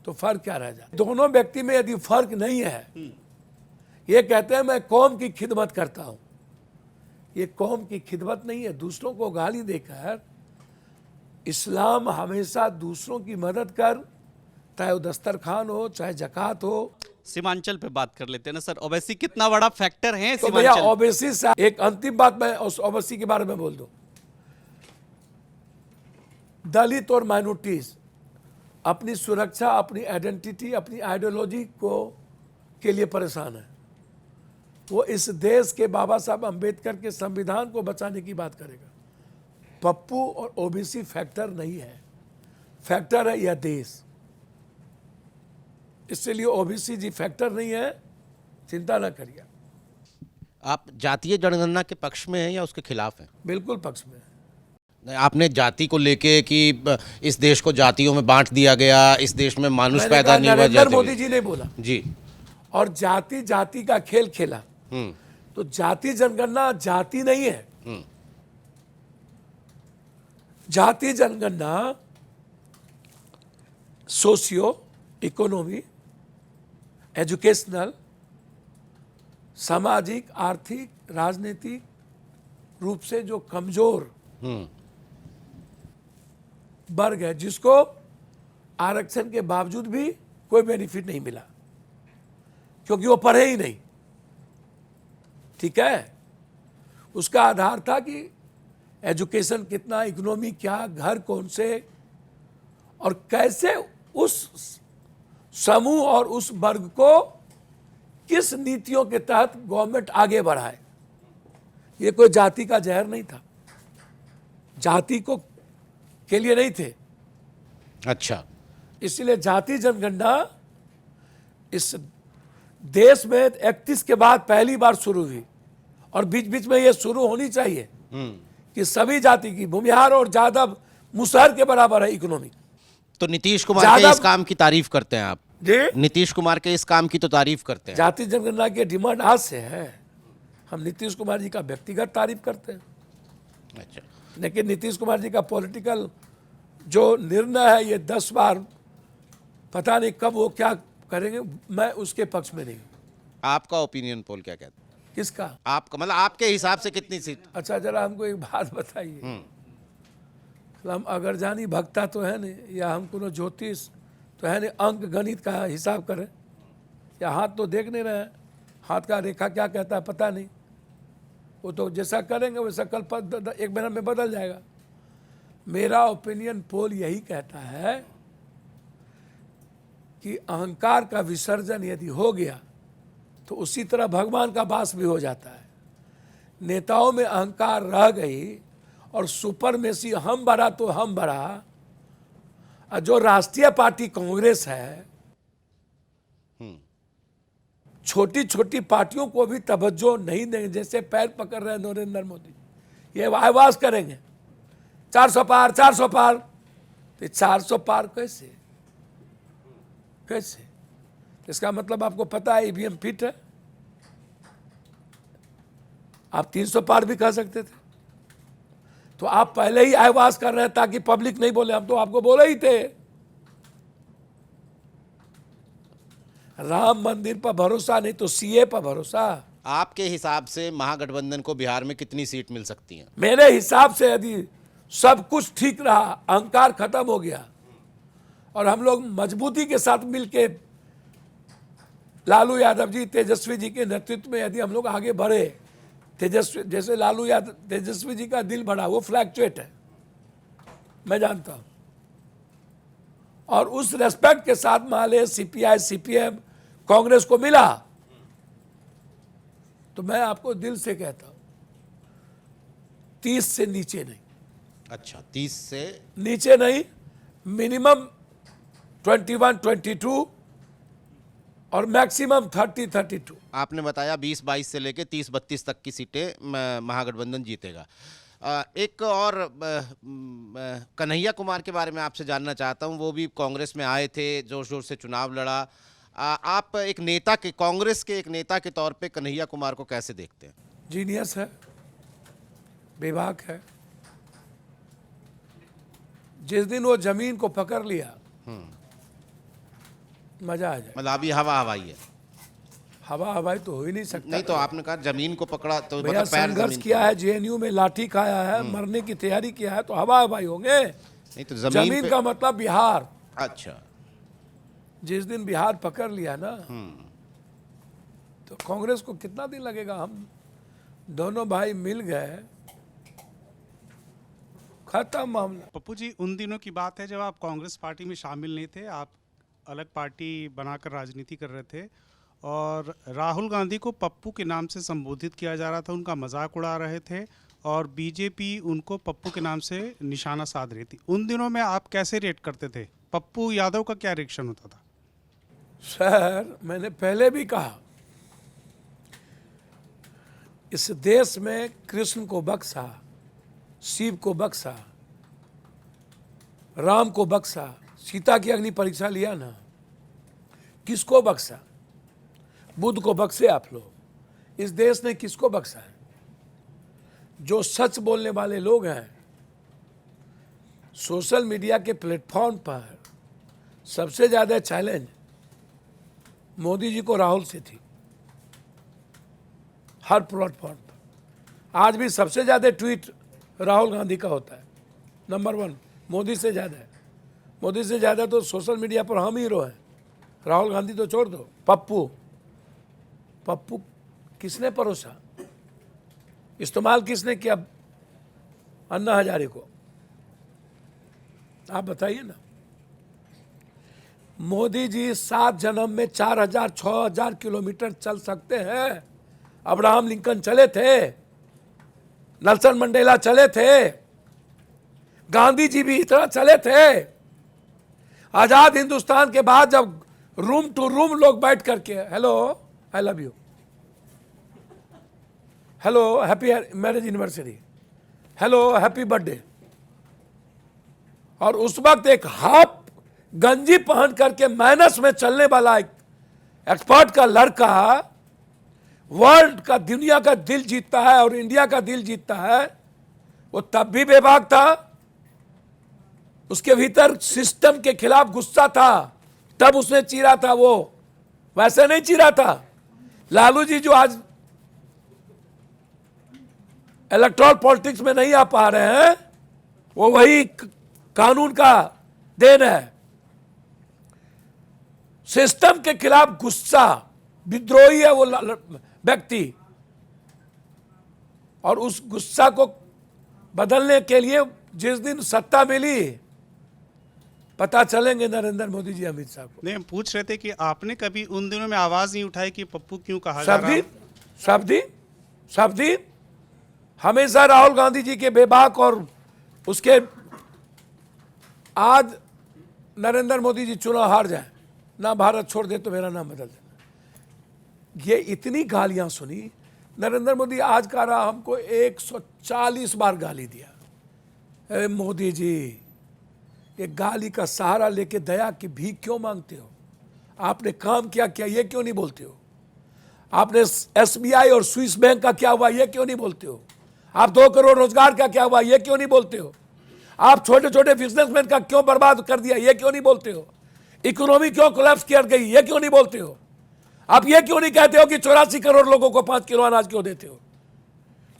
तो फर्क क्या रह जाए? दोनों व्यक्ति में यदि फर्क नहीं है, ये कहते हैं मैं कौम की खिदमत करता हूं, ये कौम की खिदमत नहीं है। दूसरों को गाली देकर, इस्लाम हमेशा दूसरों की मदद कर चाहे वो दस्तरखान हो, चाहे जकात हो। सीमांचल पे बात कर लेते हैं ना सर, ओवैसी कितना बड़ा फैक्टर है तो भैया सीमांचल? ओबीसी से एक अंतिम बात मैं उस ओबीसी के बारे में बोल दूं। दलित और माइनॉरिटीज अपनी सुरक्षा, अपनी आइडेंटिटी, अपनी आइडियोलॉजी को के लिए परेशान है। वो इस देश के बाबा साहब अंबेडकर के संविधान को बचाने की बात करेगा। पप्पू और ओबीसी फैक्टर नहीं है, फैक्टर है यह देश। इसलिए ओबीसी जी फैक्टर नहीं है, चिंता ना करिए। आप जातीय जनगणना के पक्ष में हैं या उसके खिलाफ हैं? बिल्कुल पक्ष में है। नहीं, आपने जाति को लेके कि इस देश को जातियों में बांट दिया गया, इस देश में मानुष मैंने पैदा कहा, नहीं हुआ नरेंद्र जाति मोदी जी ने बोला जी। और जाति जाति का खेल खेला। तो जाति जनगणना जाति नहीं है। जाति जनगणना सोशियो इकोनॉमी, एजुकेशनल, सामाजिक, आर्थिक, राजनीतिक रूप से जो कमजोर वर्ग है, जिसको आरक्षण के बावजूद भी कोई बेनिफिट नहीं मिला क्योंकि वो पढ़े ही नहीं, ठीक है। उसका आधार था कि एजुकेशन कितना, इकोनॉमी क्या, घर कौन से, और कैसे उस समूह और उस वर्ग को किस नीतियों के तहत गवर्नमेंट आगे बढ़ाए। ये कोई जाति का जहर नहीं था, जाति को के लिए नहीं थे। अच्छा, इसलिए जाति जनगणना इस देश में 31 के बाद पहली बार शुरू हुई और बीच बीच में ये शुरू होनी चाहिए कि सभी जाति की, भूमिहार और यादव मुसहर के बराबर है इकोनॉमी। तो नीतीश कुमार के इस काम की तारीफ करते हैं आप? जी, नीतीश कुमार के इस काम की तो तारीफ करते हैं? जाति जनगणना की डिमांड आज से है। हम नीतीश कुमार जी का व्यक्तिगत तारीफ करते हैं, अच्छा, लेकिन नीतीश कुमार जी का पॉलिटिकल जो निर्णय है, ये 10 बार पता नहीं कब वो क्या करेंगे, मैं उसके पक्ष में नहीं। आपका ओपिनियन पोल क्या कहता है? किसका? आपका मतलब आपके हिसाब से कितनी सीट? अच्छा, जरा हमको एक बात बताइए। हम अगर जानी भक्ता तो है नहीं, या हम कोनो ज्योतिष तो है नहीं, अंक गणित का हिसाब करें, या हाथ तो देख नहीं रहे हैं, हाथ का रेखा क्या कहता है पता नहीं। वो तो जैसा करेंगे वैसा कल एक महीना में बदल जाएगा। मेरा ओपिनियन पोल यही कहता है कि अहंकार का विसर्जन यदि हो गया तो उसी तरह भगवान का वास भी हो जाता है। नेताओं में अहंकार रह गई और सुपरमेसी हम बड़ा तो हम बड़ा, और जो राष्ट्रीय पार्टी कांग्रेस है, छोटी छोटी पार्टियों को भी तवज्जो नहीं देंगे। जैसे पैर पकड़ रहे हैं नरेंद्र मोदी, ये आवाज करेंगे 400 पार 400 पार, तो 400 पार कैसे कैसे? इसका मतलब आपको पता है ईवीएम फिट है। आप 300 पार भी कह सकते थे, तो आप पहले ही आवाज कर रहे हैं ताकि पब्लिक नहीं बोले। हम तो आपको बोले ही थे, राम मंदिर पर भरोसा नहीं तो सीए पर भरोसा। आपके हिसाब से महागठबंधन को बिहार में कितनी सीट मिल सकती है? मेरे हिसाब से यदि सब कुछ ठीक रहा, अहंकार खत्म हो गया और हम लोग मजबूती के साथ मिलके लालू यादव जी, तेजस्वी जी के नेतृत्व में यदि हम लोग आगे बढ़े, तेजस्वी जैसे लालू यादव, तेजस्वी जी का दिल बढ़ा, वो फ्लैक्चुएट है, मैं जानता हूं, और उस रेस्पेक्ट के साथ मान ले सीपीआई, सीपीएम, कांग्रेस को मिला, तो मैं आपको दिल से कहता हूं 30 से नीचे नहीं। अच्छा, 30 से नीचे नहीं, मिनिमम 21, 22 और मैक्सिमम 30, 32। आपने बताया 20-22 से लेके 30-32 तक की सीटें महागठबंधन जीतेगा। एक और कन्हैया कुमार के बारे में आपसे जानना चाहता हूं। वो भी कांग्रेस में आए थे, जोर शोर से चुनाव लड़ा। आप एक नेता के, कांग्रेस के एक नेता के तौर पे कन्हैया कुमार को कैसे देखते हैं? जीनियस है, बेबाक है। जिस दिन वो जमीन को पकड़ लिया, मजा आ जाए। मतलब अभी हवा हवाई है? हवा हवाई तो हो ही नहीं सकता। नहीं, तो आपने कहा जमीन को पकड़ा तो भैया मतलब पैर संघर्ष जमीन किया पे। है, जेएनयू में लाठी खाया है, मरने की तैयारी किया है, तो हवा हवाई होंगे। नहीं तो जमीन पे... का मतलब बिहार। अच्छा, जिस दिन बिहार पकड़ लिया ना, तो कांग्रेस को कितना दिन लगेगा? हम दोनों भाई मिल गए, खत्म मामला। पप्पू जी, उन दिनों की बात है जब आप कांग्रेस पार्टी में शामिल नहीं थे, आप अलग पार्टी बनाकर राजनीति कर रहे थे और राहुल गांधी को पप्पू के नाम से संबोधित किया जा रहा था, उनका मजाक उड़ा रहे थे और बीजेपी उनको पप्पू के नाम से निशाना साध रही थी। उन दिनों में आप कैसे रेट करते थे? पप्पू यादव का क्या रिएक्शन होता था? सर, मैंने पहले भी कहा, इस देश में कृष्ण को बख्शा, शिव को बख्शा, राम को बख्शा, सीता की अग्नि परीक्षा लिया ना, किसको बख्शा? बुद्ध को बख्शे आप लोग। इस देश ने किसको बख्शा है? जो सच बोलने वाले लोग हैं। सोशल मीडिया के प्लेटफॉर्म पर सबसे ज्यादा चैलेंज मोदी जी को राहुल से थी, हर प्लेटफॉर्म पर। आज भी सबसे ज्यादा ट्वीट राहुल गांधी का होता है, नंबर 1, मोदी से ज्यादा है। मोदी से ज्यादा तो सोशल मीडिया पर हम हीरो हैं, राहुल गांधी तो छोड़ दो। पप्पू किसने परोसा? इस्तेमाल किसने किया अन्ना हजारे को? आप बताइए ना। मोदी जी 7 जन्म में 4000 6000 किलोमीटर चल सकते हैं। अब्राहम लिंकन चले थे, नेल्सन मंडेला चले थे, गांधी जी भी इतना चले थे। आजाद हिंदुस्तान के बाद जब रूम टू रूम लोग बैठ करके hello I love you, hello happy marriage anniversary, hello happy birthday, और उस वक्त एक हाफ गंजी पहन करके माइनस में चलने वाला एक एक्सपर्ट का लड़का वर्ल्ड का, दुनिया का दिल जीतता है और इंडिया का दिल जीतता है, वो तब भी बेबाक था। उसके भीतर सिस्टम के खिलाफ गुस्सा था, तब उसने चीरा था। वो वैसे नहीं चीरा था। लालू जी जो आज इलेक्टोरल पॉलिटिक्स में नहीं आ पा रहे हैं, वो वही कानून का देन है। सिस्टम के खिलाफ गुस्सा, विद्रोही है वो व्यक्ति, और उस गुस्सा को बदलने के लिए जिस दिन सत्ता मिली, पता चलेंगे नरेंद्र मोदी जी, अमित शाह को। नहीं, हम पूछ रहे थे कि आपने कभी उन दिनों में आवाज नहीं उठाई कि पप्पू क्यों कहा जा रहा है? सब दिन हमेशा राहुल गांधी जी के बेबाक, और उसके आज नरेंद्र मोदी जी चुनाव हार जाए ना, भारत छोड़ दे तो मेरा नाम बदल देना, ये इतनी गालियां सुनी। नरेंद्र मोदी आज का रहा हमको 140 बार गाली दिया। मोदी जी, ये गाली का सहारा लेके दया की भीख क्यों मांगते हो? आपने काम क्या किया ये क्यों नहीं बोलते हो? आपने SBI और स्विस बैंक का क्या हुआ ये क्यों नहीं बोलते हो? आप 2 करोड़ रोजगार का क्या हुआ ये क्यों नहीं बोलते हो? आप छोटे छोटे बिजनेसमैन का क्यों बर्बाद कर दिया ये क्यों नहीं बोलते हो? इकोनॉमी क्यों कोलैप्स कर गई ये क्यों नहीं बोलते हो? आप ये क्यों नहीं कहते हो कि 84 करोड़ लोगों को 5 किलो अनाज क्यों देते हो?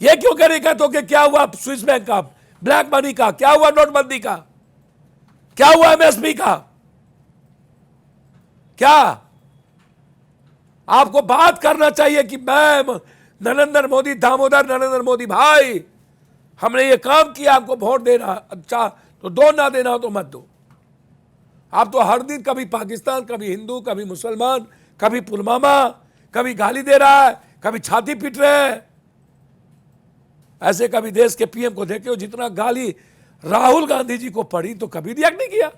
ये क्यों करे कहते हो कि क्या हुआ स्विस बैंक का, ब्लैक मनी का, क्या हुआ नोटबंदी का, क्या हुआ MSP का? क्या आपको बात करना चाहिए कि मैं नरेंद्र मोदी, दामोदर नरेंद्र मोदी भाई, हमने ये काम किया, आपको वोट देना, अच्छा तो दो, ना देना हो तो मत दो। आप तो हर दिन कभी पाकिस्तान, कभी हिंदू, कभी मुसलमान, कभी पुलवामा, कभी गाली दे रहा है, कभी छाती पीट रहे हैं। ऐसे कभी देश के PM को देखे हो जितना गाली राहुल गांधी जी को पड़ी तो कभी रिएक्ट नहीं किया।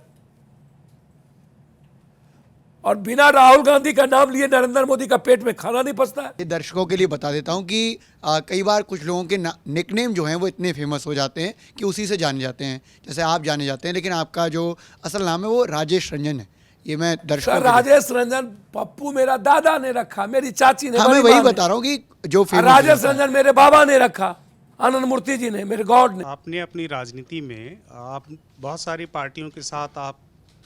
और बिना राहुल गांधी का नाम लिए नरेंद्र मोदी का पेट में खाना नहीं पचता है। ये दर्शकों के लिए बता देता हूं कि कई बार कुछ लोगों के निकनेम जो हैं वो इतने फेमस हो जाते हैं कि उसी से जाने जाते हैं, जैसे आप जाने जाते हैं, लेकिन आपका जो असल नाम है वो राजेश रंजन है। ये मैं दर्शकों सर, राजेश रंजन पप्पू मेरा दादा ने रखा, मेरी चाची ने, हाँ मैं वही बता रहा हूँ कि जो राजेश रंजन मेरे बाबा ने रखा, आनंद मूर्ति जी ने, मेरे गॉड ने। आपने अपनी राजनीति में आप बहुत सारी पार्टियों के साथ आप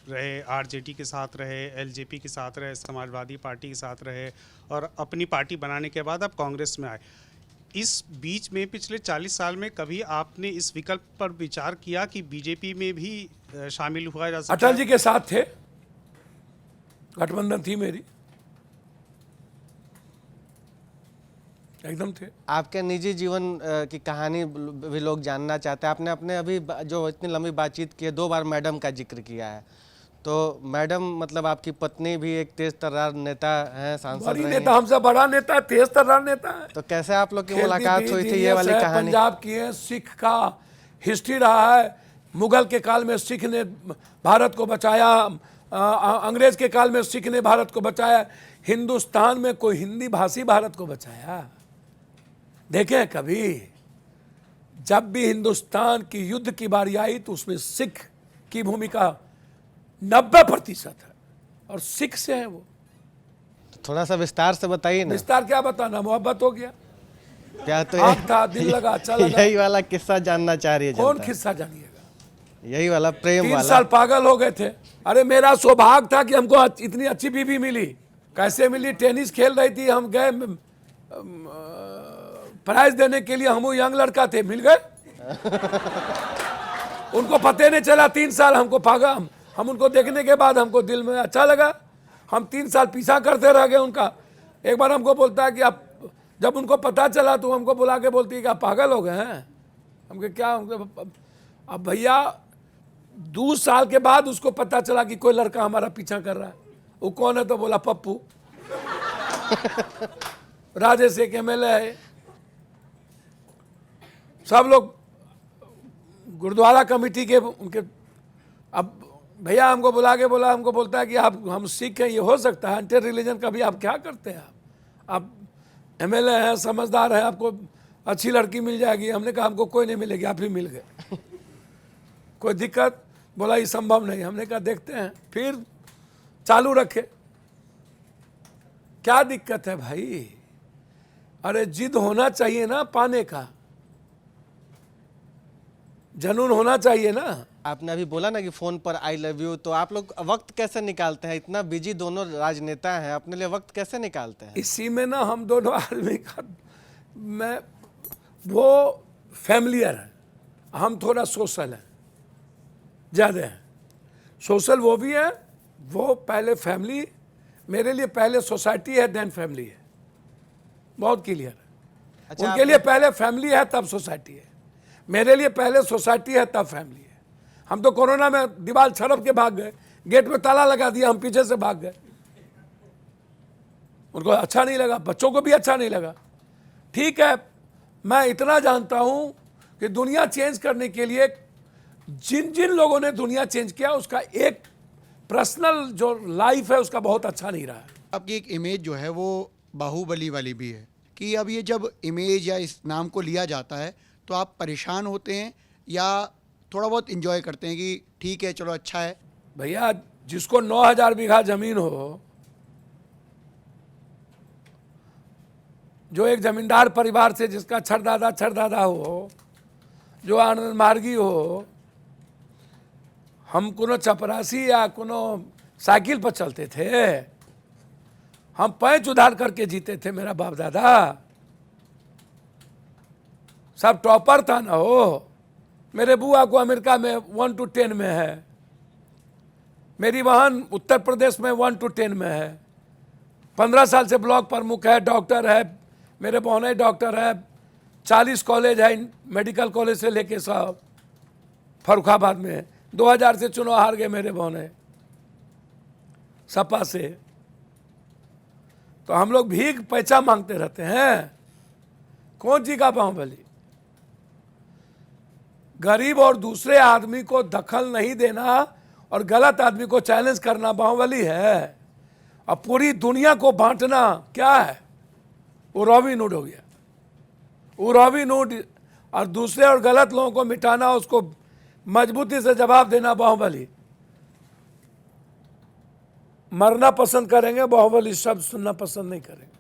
रहे, RJD के साथ रहे, LJP के साथ रहे, समाजवादी पार्टी के साथ रहे, और अपनी पार्टी बनाने के बाद आप कांग्रेस में आए। इस बीच में पिछले 40 साल में कभी आपने इस विकल्प पर विचार किया कि बीजेपी में भी शामिल हुआ जा सकता है? अटल जी के साथ थे, गठबंधन थी मेरी, एकदम थे। आपके निजी जीवन की कहानी भी लोग जानना चाहते हैं। आपने अपने अभी जो इतनी लंबी बातचीत की है, 2 बार मैडम का जिक्र किया है, तो मैडम मतलब आपकी पत्नी भी एक तेज तर्रार नेता हैं, सांसद बड़ी रही नेता, हैं। हमसे बड़ा नेता, तेज तर्रार नेता है। तो कैसे आप लोग की खेलती मुलाकात थी, हुई थी, ये जीनियस वाली है, कहानी? पंजाब की है, सिख का हिस्ट्री रहा है। मुगल के काल में सिख ने भारत को बचाया, अंग्रेज के काल में सिख ने भारत को बचाया। हिंदुस्तान में कोई हिंदी भाषी भारत को बचाया देखें कभी? जब भी हिंदुस्तान की युद्ध की बारी आई तो उसमें सिख की भूमिका 90% है, और सिख से है वो। तो थोड़ा सा विस्तार से बताइए ना। विस्तार क्या बताना, मोहब्बत हो गया, क्या तो आग था, दिल लगा, अच्छा लगा। यही वाला किस्सा जानना चाह रही है कौन जनता। किस्सा जानिएगा? यही वाला प्रेम 3 वाला। साल पागल हो गए थे। अरे मेरा सौभाग्य था कि हमको इतनी अच्छी बीवी मिली। कैसे मिली? टेनिस खेल रही थी, हम गए प्राइज देने के लिए, हम यंग लड़का थे, मिल गए। उनको पते नहीं चला 3 साल हमको पागल। हम उनको देखने के बाद हमको दिल में अच्छा लगा। हम 3 साल पीछा करते रह गए उनका। एक बार हमको बोलता है कि आप, जब उनको पता चला तो हमको बुला के बोलती है कि आप पागल हो गए हैं। हम कहे क्या? अब भैया 2 साल के बाद उसको पता चला कि कोई लड़का हमारा पीछा कर रहा है। वो कौन है? तो बोला पप्पू। राजेश एक MLA है। सब लोग गुरुद्वारा कमेटी के उनके। अब भैया हमको बुला के बोला, हमको बोलता है कि आप, हम सिख हैं, ये हो सकता है इंटर रिलीजन का भी, आप क्या करते हैं? आप MLA हैं, समझदार हैं, आपको अच्छी लड़की मिल जाएगी। हमने कहा हमको कोई नहीं मिलेगी, आप ही मिल गए। कोई दिक्कत? बोला ये संभव नहीं। हमने कहा देखते हैं, फिर चालू रखे। क्या दिक्कत है भाई? अरे जिद होना चाहिए ना पाने का, जनून होना चाहिए ना। आपने अभी बोला ना कि फोन पर आई लव यू, तो आप लोग वक्त कैसे निकालते हैं? इतना बिजी दोनों राजनेता हैं, अपने लिए वक्त कैसे निकालते हैं? इसी में ना हम दोनों आदमी का, मैं वो फैमिलियर है, हम थोड़ा सोशल है, ज़्यादा है। सोशल वो भी है, वो पहले फैमिली, मेरे लिए पहले सोसाइटी है देन फैमिली है, बहुत क्लियर है। अच्छा, उनके लिए पहले फैमिली है तब सोसाइटी है, मेरे लिए पहले सोसाइटी है तब फैमिली है। हम तो कोरोना में दीवार छड़प के भाग गए, गेट में ताला लगा दिया, हम पीछे से भाग गए। उनको अच्छा नहीं लगा, बच्चों को भी अच्छा नहीं लगा। ठीक है, मैं इतना जानता हूं कि दुनिया चेंज करने के लिए जिन जिन लोगों ने दुनिया चेंज किया, उसका एक पर्सनल जो लाइफ है उसका बहुत अच्छा नहीं रहा है। आपकी एक इमेज जो है वो बाहुबली वाली भी है कि अब ये जब इमेज या इस नाम को लिया जाता है तो आप परेशान होते हैं या थोड़ा बहुत इंजॉय करते हैं कि ठीक है चलो अच्छा है? भैया जिसको 9000 बीघा जमीन हो, जो एक जमींदार परिवार से जिसका छरदादा हो, जो आनंद मार्गी हो, हम कोनो चपरासी या कोनो साइकिल पर चलते थे, हम पैंच उधार करके जीते थे। मेरा बाप दादा सब टॉपर था ना हो। मेरे बुआ को अमेरिका में 1 to 10 में है, मेरी बहन उत्तर प्रदेश में 1 to 10 में है, 15 साल से ब्लॉक प्रमुख है, डॉक्टर है, मेरे बहन डॉक्टर है, 40 कॉलेज है, मेडिकल कॉलेज से लेके सब फर्रुखाबाद में। 2000 से चुनाव हार गए मेरे बहन सपा से। तो हम लोग भीख पैसा मांगते रहते हैं। कौन जी का बाहुबली? गरीब और दूसरे आदमी को दखल नहीं देना और गलत आदमी को चैलेंज करना बाहुबली है। और पूरी दुनिया को बांटना क्या है? वो रॉबिन हुड हो गया। वो रॉबिन हुड और दूसरे और गलत लोगों को मिटाना, उसको मजबूती से जवाब देना बाहुबली। मरना पसंद करेंगे, बाहुबली शब्द सुनना पसंद नहीं करेंगे।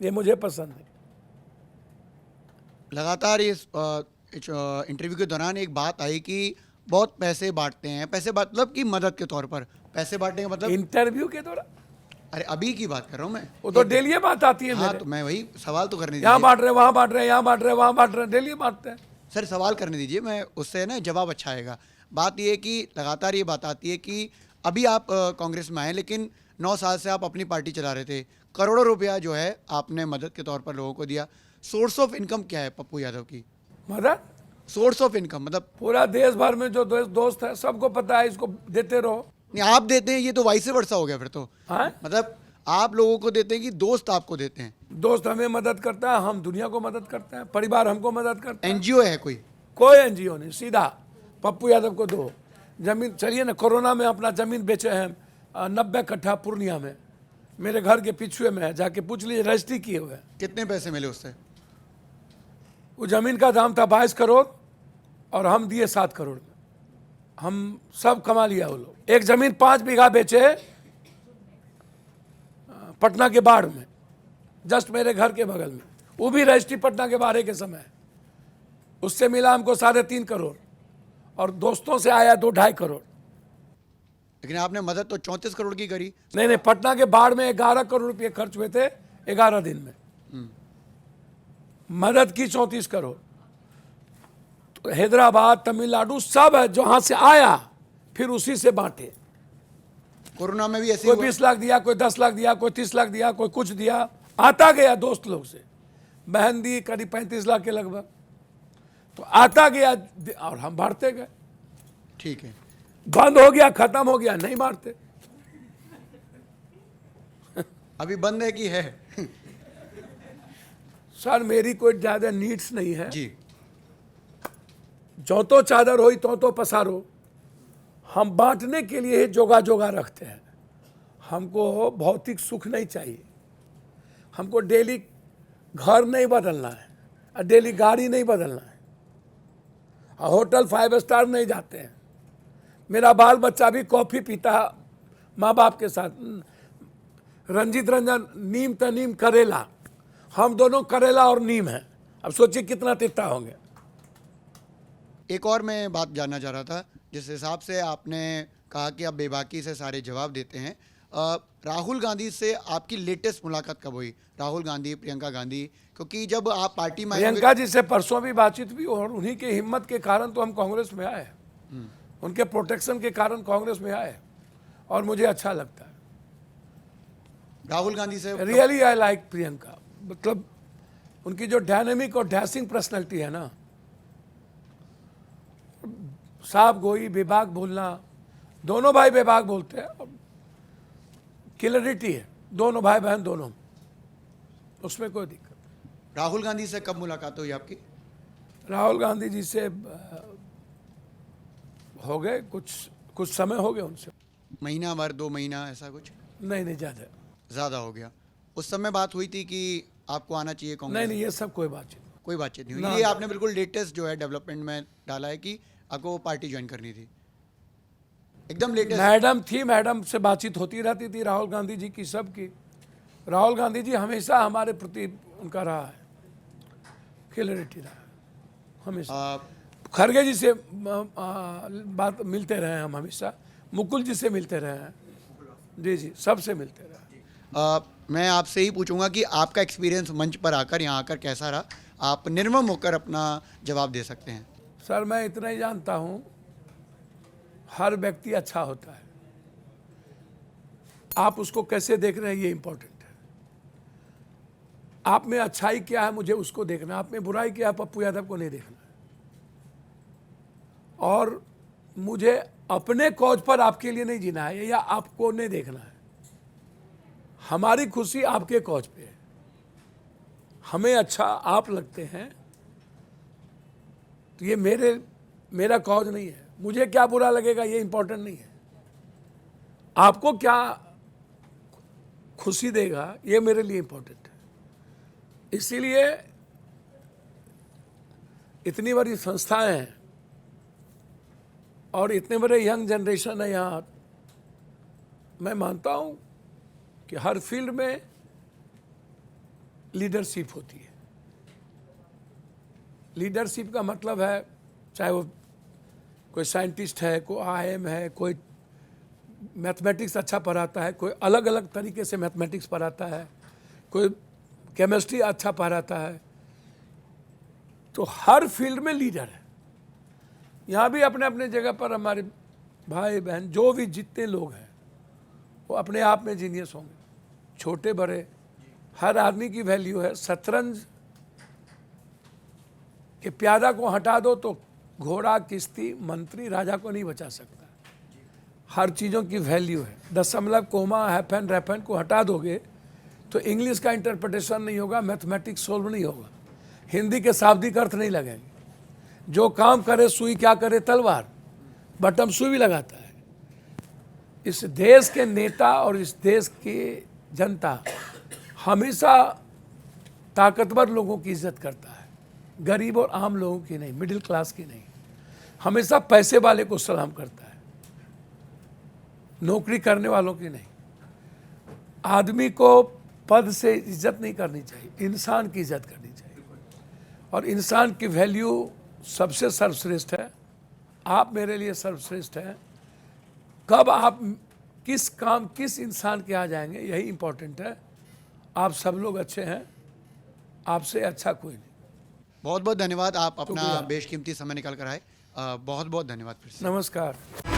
ये मुझे पसंद नहीं। लगातार इस इंटरव्यू के दौरान एक बात आई कि बहुत पैसे बांटते हैं, पैसे मतलब कि मदद के तौर पर पैसे बांटने का मतलब? इंटरव्यू के दौरान? अरे अभी की बात कर रहा हूँ मैं। वो तो डेली बात आती है। हाँ, तो मैं वही सवाल तो करने यहाँ दीजिए। बांट रहे, वहाँ बांट रहे, यहाँ बांट रहे, वहाँ बांट रहे, डेली बांटते हैं। सर सवाल करने दीजिए, मैं उससे ना जवाब अच्छा आएगा। बात ये है कि लगातार ये बात आती है कि अभी आप कांग्रेस में आए, लेकिन 9 साल से आप अपनी पार्टी चला रहे थे। करोड़ों रुपया जो है आपने मदद के तौर पर लोगों को दिया। सोर्स ऑफ इनकम क्या है पप्पू यादव की? मदद सोर्स ऑफ इनकम मतलब पूरा देश भर में जो दोस्त है सबको पता है, इसको देते रहो। नहीं, आप देते हैं, ये तो वाइस वर्सा हो गया फिर तो। हाँ? मतलब आप लोगों को देते हैं कि दोस्त आपको देते हैं? दोस्त हमें मदद करता है, हम दुनिया को मदद करते हैं, परिवार हमको मदद करता है। एनजीओ है कोई? कोई एनजीओ नहीं, सीधा पप्पू यादव को दो जमीन। चलिए ना, कोरोना में अपना जमीन बेचे हैं 90 कट्ठा पूर्णिया में, मेरे घर के पिछुए में है, जाके पूछ लीजिए, रजिस्ट्री किए हुए हैं। कितने पैसे मिले उससे? वो जमीन का दाम था 22 करोड़ और हम दिए 7 करोड़ में। हम सब कमा लिया वो लोग। एक जमीन 5 बीघा बेचे पटना के बाढ़ में, जस्ट मेरे घर के बगल में, वो भी रजिस्ट्री पटना के बाढ़ के समय। उससे मिला हमको 3.5 करोड़ और दोस्तों से आया 2-2.5 करोड़। लेकिन आपने मदद तो 34 करोड़ की करी। नहीं, पटना के बाढ़ में 11 करोड़ रुपए खर्च हुए थे 11 दिन में। मदद की 34 करोड़। तो हैदराबाद, तमिलनाडु सब है, जहां से आया फिर उसी से बांटे। कोरोना में भी ऐसे कोई हुआ? 20 लाख दिया, कोई 10 लाख दिया, कोई 30 लाख दिया, कोई कुछ दिया, आता गया दोस्त लोग से। बहन दी करीब 35 लाख के लगभग। तो आता गया और हम बांटते गए। ठीक है। बंद हो गया, खत्म हो गया, नहीं बांटते। अभी बंद है कि है? सर मेरी कोई ज्यादा नीड्स नहीं है जी। जो तो चादर होई तो पसारो। हम बांटने के लिए जोगा जोगा रखते हैं। हमको भौतिक सुख नहीं चाहिए। हमको डेली घर नहीं बदलना है और डेली गाड़ी नहीं बदलना है और होटल 5 स्टार नहीं जाते हैं। मेरा बाल बच्चा भी कॉफ़ी पीता माँ बाप के साथ। रंजीत रंजन नीम तनीम करेला, हम दोनों करेला और नीम हैं। अब सोचिए कितना तिता होंगे। एक और मैं बात जानना चाह रहा था, जिस हिसाब से आपने कहा कि आप बेबाकी से सारे जवाब देते हैं। राहुल गांधी से आपकी लेटेस्ट मुलाकात कब हुई? राहुल गांधी, प्रियंका गांधी, क्योंकि जब आप पार्टी में प्रियंका जी से परसों भी बातचीत हुई और उन्हीं के हिम्मत के कारण तो हम कांग्रेस में आए। उनके प्रोटेक्शन के कारण कांग्रेस में आए और मुझे अच्छा लगता है। राहुल गांधी से रियली आई लाइक प्रियंका। मतलब उनकी जो डायनेमिक और डैशिंग पर्सनैलिटी है ना, साफ गोई, बेबाक बोलना, दोनों भाई बेबाक बोलते हैं, क्लियरिटी है, दोनों भाई बहन दोनों, उसमें कोई दिक्कत नहीं। राहुल गांधी से कब मुलाकात हुई आपकी? राहुल गांधी जी से हो गए कुछ समय हो गया उनसे। महीना भर, 2 महीना, ऐसा कुछ? नहीं ज़्यादा। ज़्यादा हो गया। उस समय बात हुई थी कि आपको आना चाहिए कांग्रेस? नहीं, ये सब कोई बातचीत। कोई बातचीत नहीं ना। हुई। ये आपने बिल्कुल लेटेस्ट जो है डेवलपमेंट में डाला है कि आपको वो पार्टी ज्वाइन करनी थी, एकदम लेटेस्ट। मैडम थी, मैडम से बातचीत होती रहती थी, राहुल गांधी जी की, सब की। राहुल गांधी जी हमेशा हमारे प्रति उनका रहा है, क्लियरिटी रहा है हमेशा। खड़गे जी से बात मिलते रहे हैं हम हमेशा, मुकुल जी से मिलते रहे हैं, जी सबसे मिलते रहे। मैं आपसे ही पूछूंगा कि आपका एक्सपीरियंस मंच पर आकर, यहाँ आकर कैसा रहा? आप निर्मम होकर अपना जवाब दे सकते हैं। सर मैं इतना ही जानता हूँ, हर व्यक्ति अच्छा होता है। आप उसको कैसे देख रहे हैं ये इंपॉर्टेंट है। आप में अच्छाई क्या है मुझे उसको देखना, आप में बुराई क्या है पप्पू यादव को नहीं देखना है। और मुझे अपने कॉज पर आपके लिए नहीं जीना है या आपको नहीं देखना है। हमारी खुशी आपके कॉज पे है। हमें अच्छा आप लगते हैं तो ये मेरा कॉज नहीं है। मुझे क्या बुरा लगेगा ये इंपॉर्टेंट नहीं है। आपको क्या खुशी देगा ये मेरे लिए इंपॉर्टेंट है। इसीलिए इतनी बड़ी संस्थाएं हैं और इतने बड़े यंग जनरेशन है यहाँ। मैं मानता हूँ कि हर फील्ड में लीडरशिप होती है। लीडरशिप का मतलब है चाहे वो कोई साइंटिस्ट है, कोई आईएम है, कोई मैथमेटिक्स अच्छा पढ़ाता है, कोई अलग अलग तरीके से मैथमेटिक्स पढ़ाता है, कोई केमिस्ट्री अच्छा पढ़ाता है। तो हर फील्ड में लीडर है। यहाँ भी अपने अपने जगह पर हमारे भाई बहन जो भी जितने लोग हैं वो अपने आप में जीनियस होंगे, छोटे बड़े, हर आदमी की वैल्यू है। शतरंज के प्यादा को हटा दो तो घोड़ा, किश्ती, मंत्री, राजा को नहीं बचा सकता। हर चीज़ों की वैल्यू है। दशमलव, कोमा, हैफन, रेफन को हटा दोगे तो इंग्लिश का इंटरप्रिटेशन नहीं होगा, मैथमेटिक्स सोल्व नहीं होगा, हिंदी के शाब्दिक अर्थ नहीं लगेंगे। जो काम करे सुई क्या करे तलवार, बटम सुई भी लगाता है। इस देश के नेता और इस देश की जनता हमेशा ताकतवर लोगों की इज्जत करता है, गरीब और आम लोगों की नहीं, मिडिल क्लास की नहीं। हमेशा पैसे वाले को सलाम करता है, नौकरी करने वालों की नहीं। आदमी को पद से इज्जत नहीं करनी चाहिए, इंसान की इज्जत करनी चाहिए। और इंसान की वैल्यू सबसे सर्वश्रेष्ठ है। आप मेरे लिए सर्वश्रेष्ठ हैं। कब आप किस काम किस इंसान के आ जाएंगे यही इम्पोर्टेंट है। आप सब लोग अच्छे हैं, आपसे अच्छा कोई नहीं। बहुत बहुत धन्यवाद, आप अपना शुक्रिया। बेशकीमती समय निकाल कर आए। बहुत बहुत धन्यवाद फिर से। नमस्कार।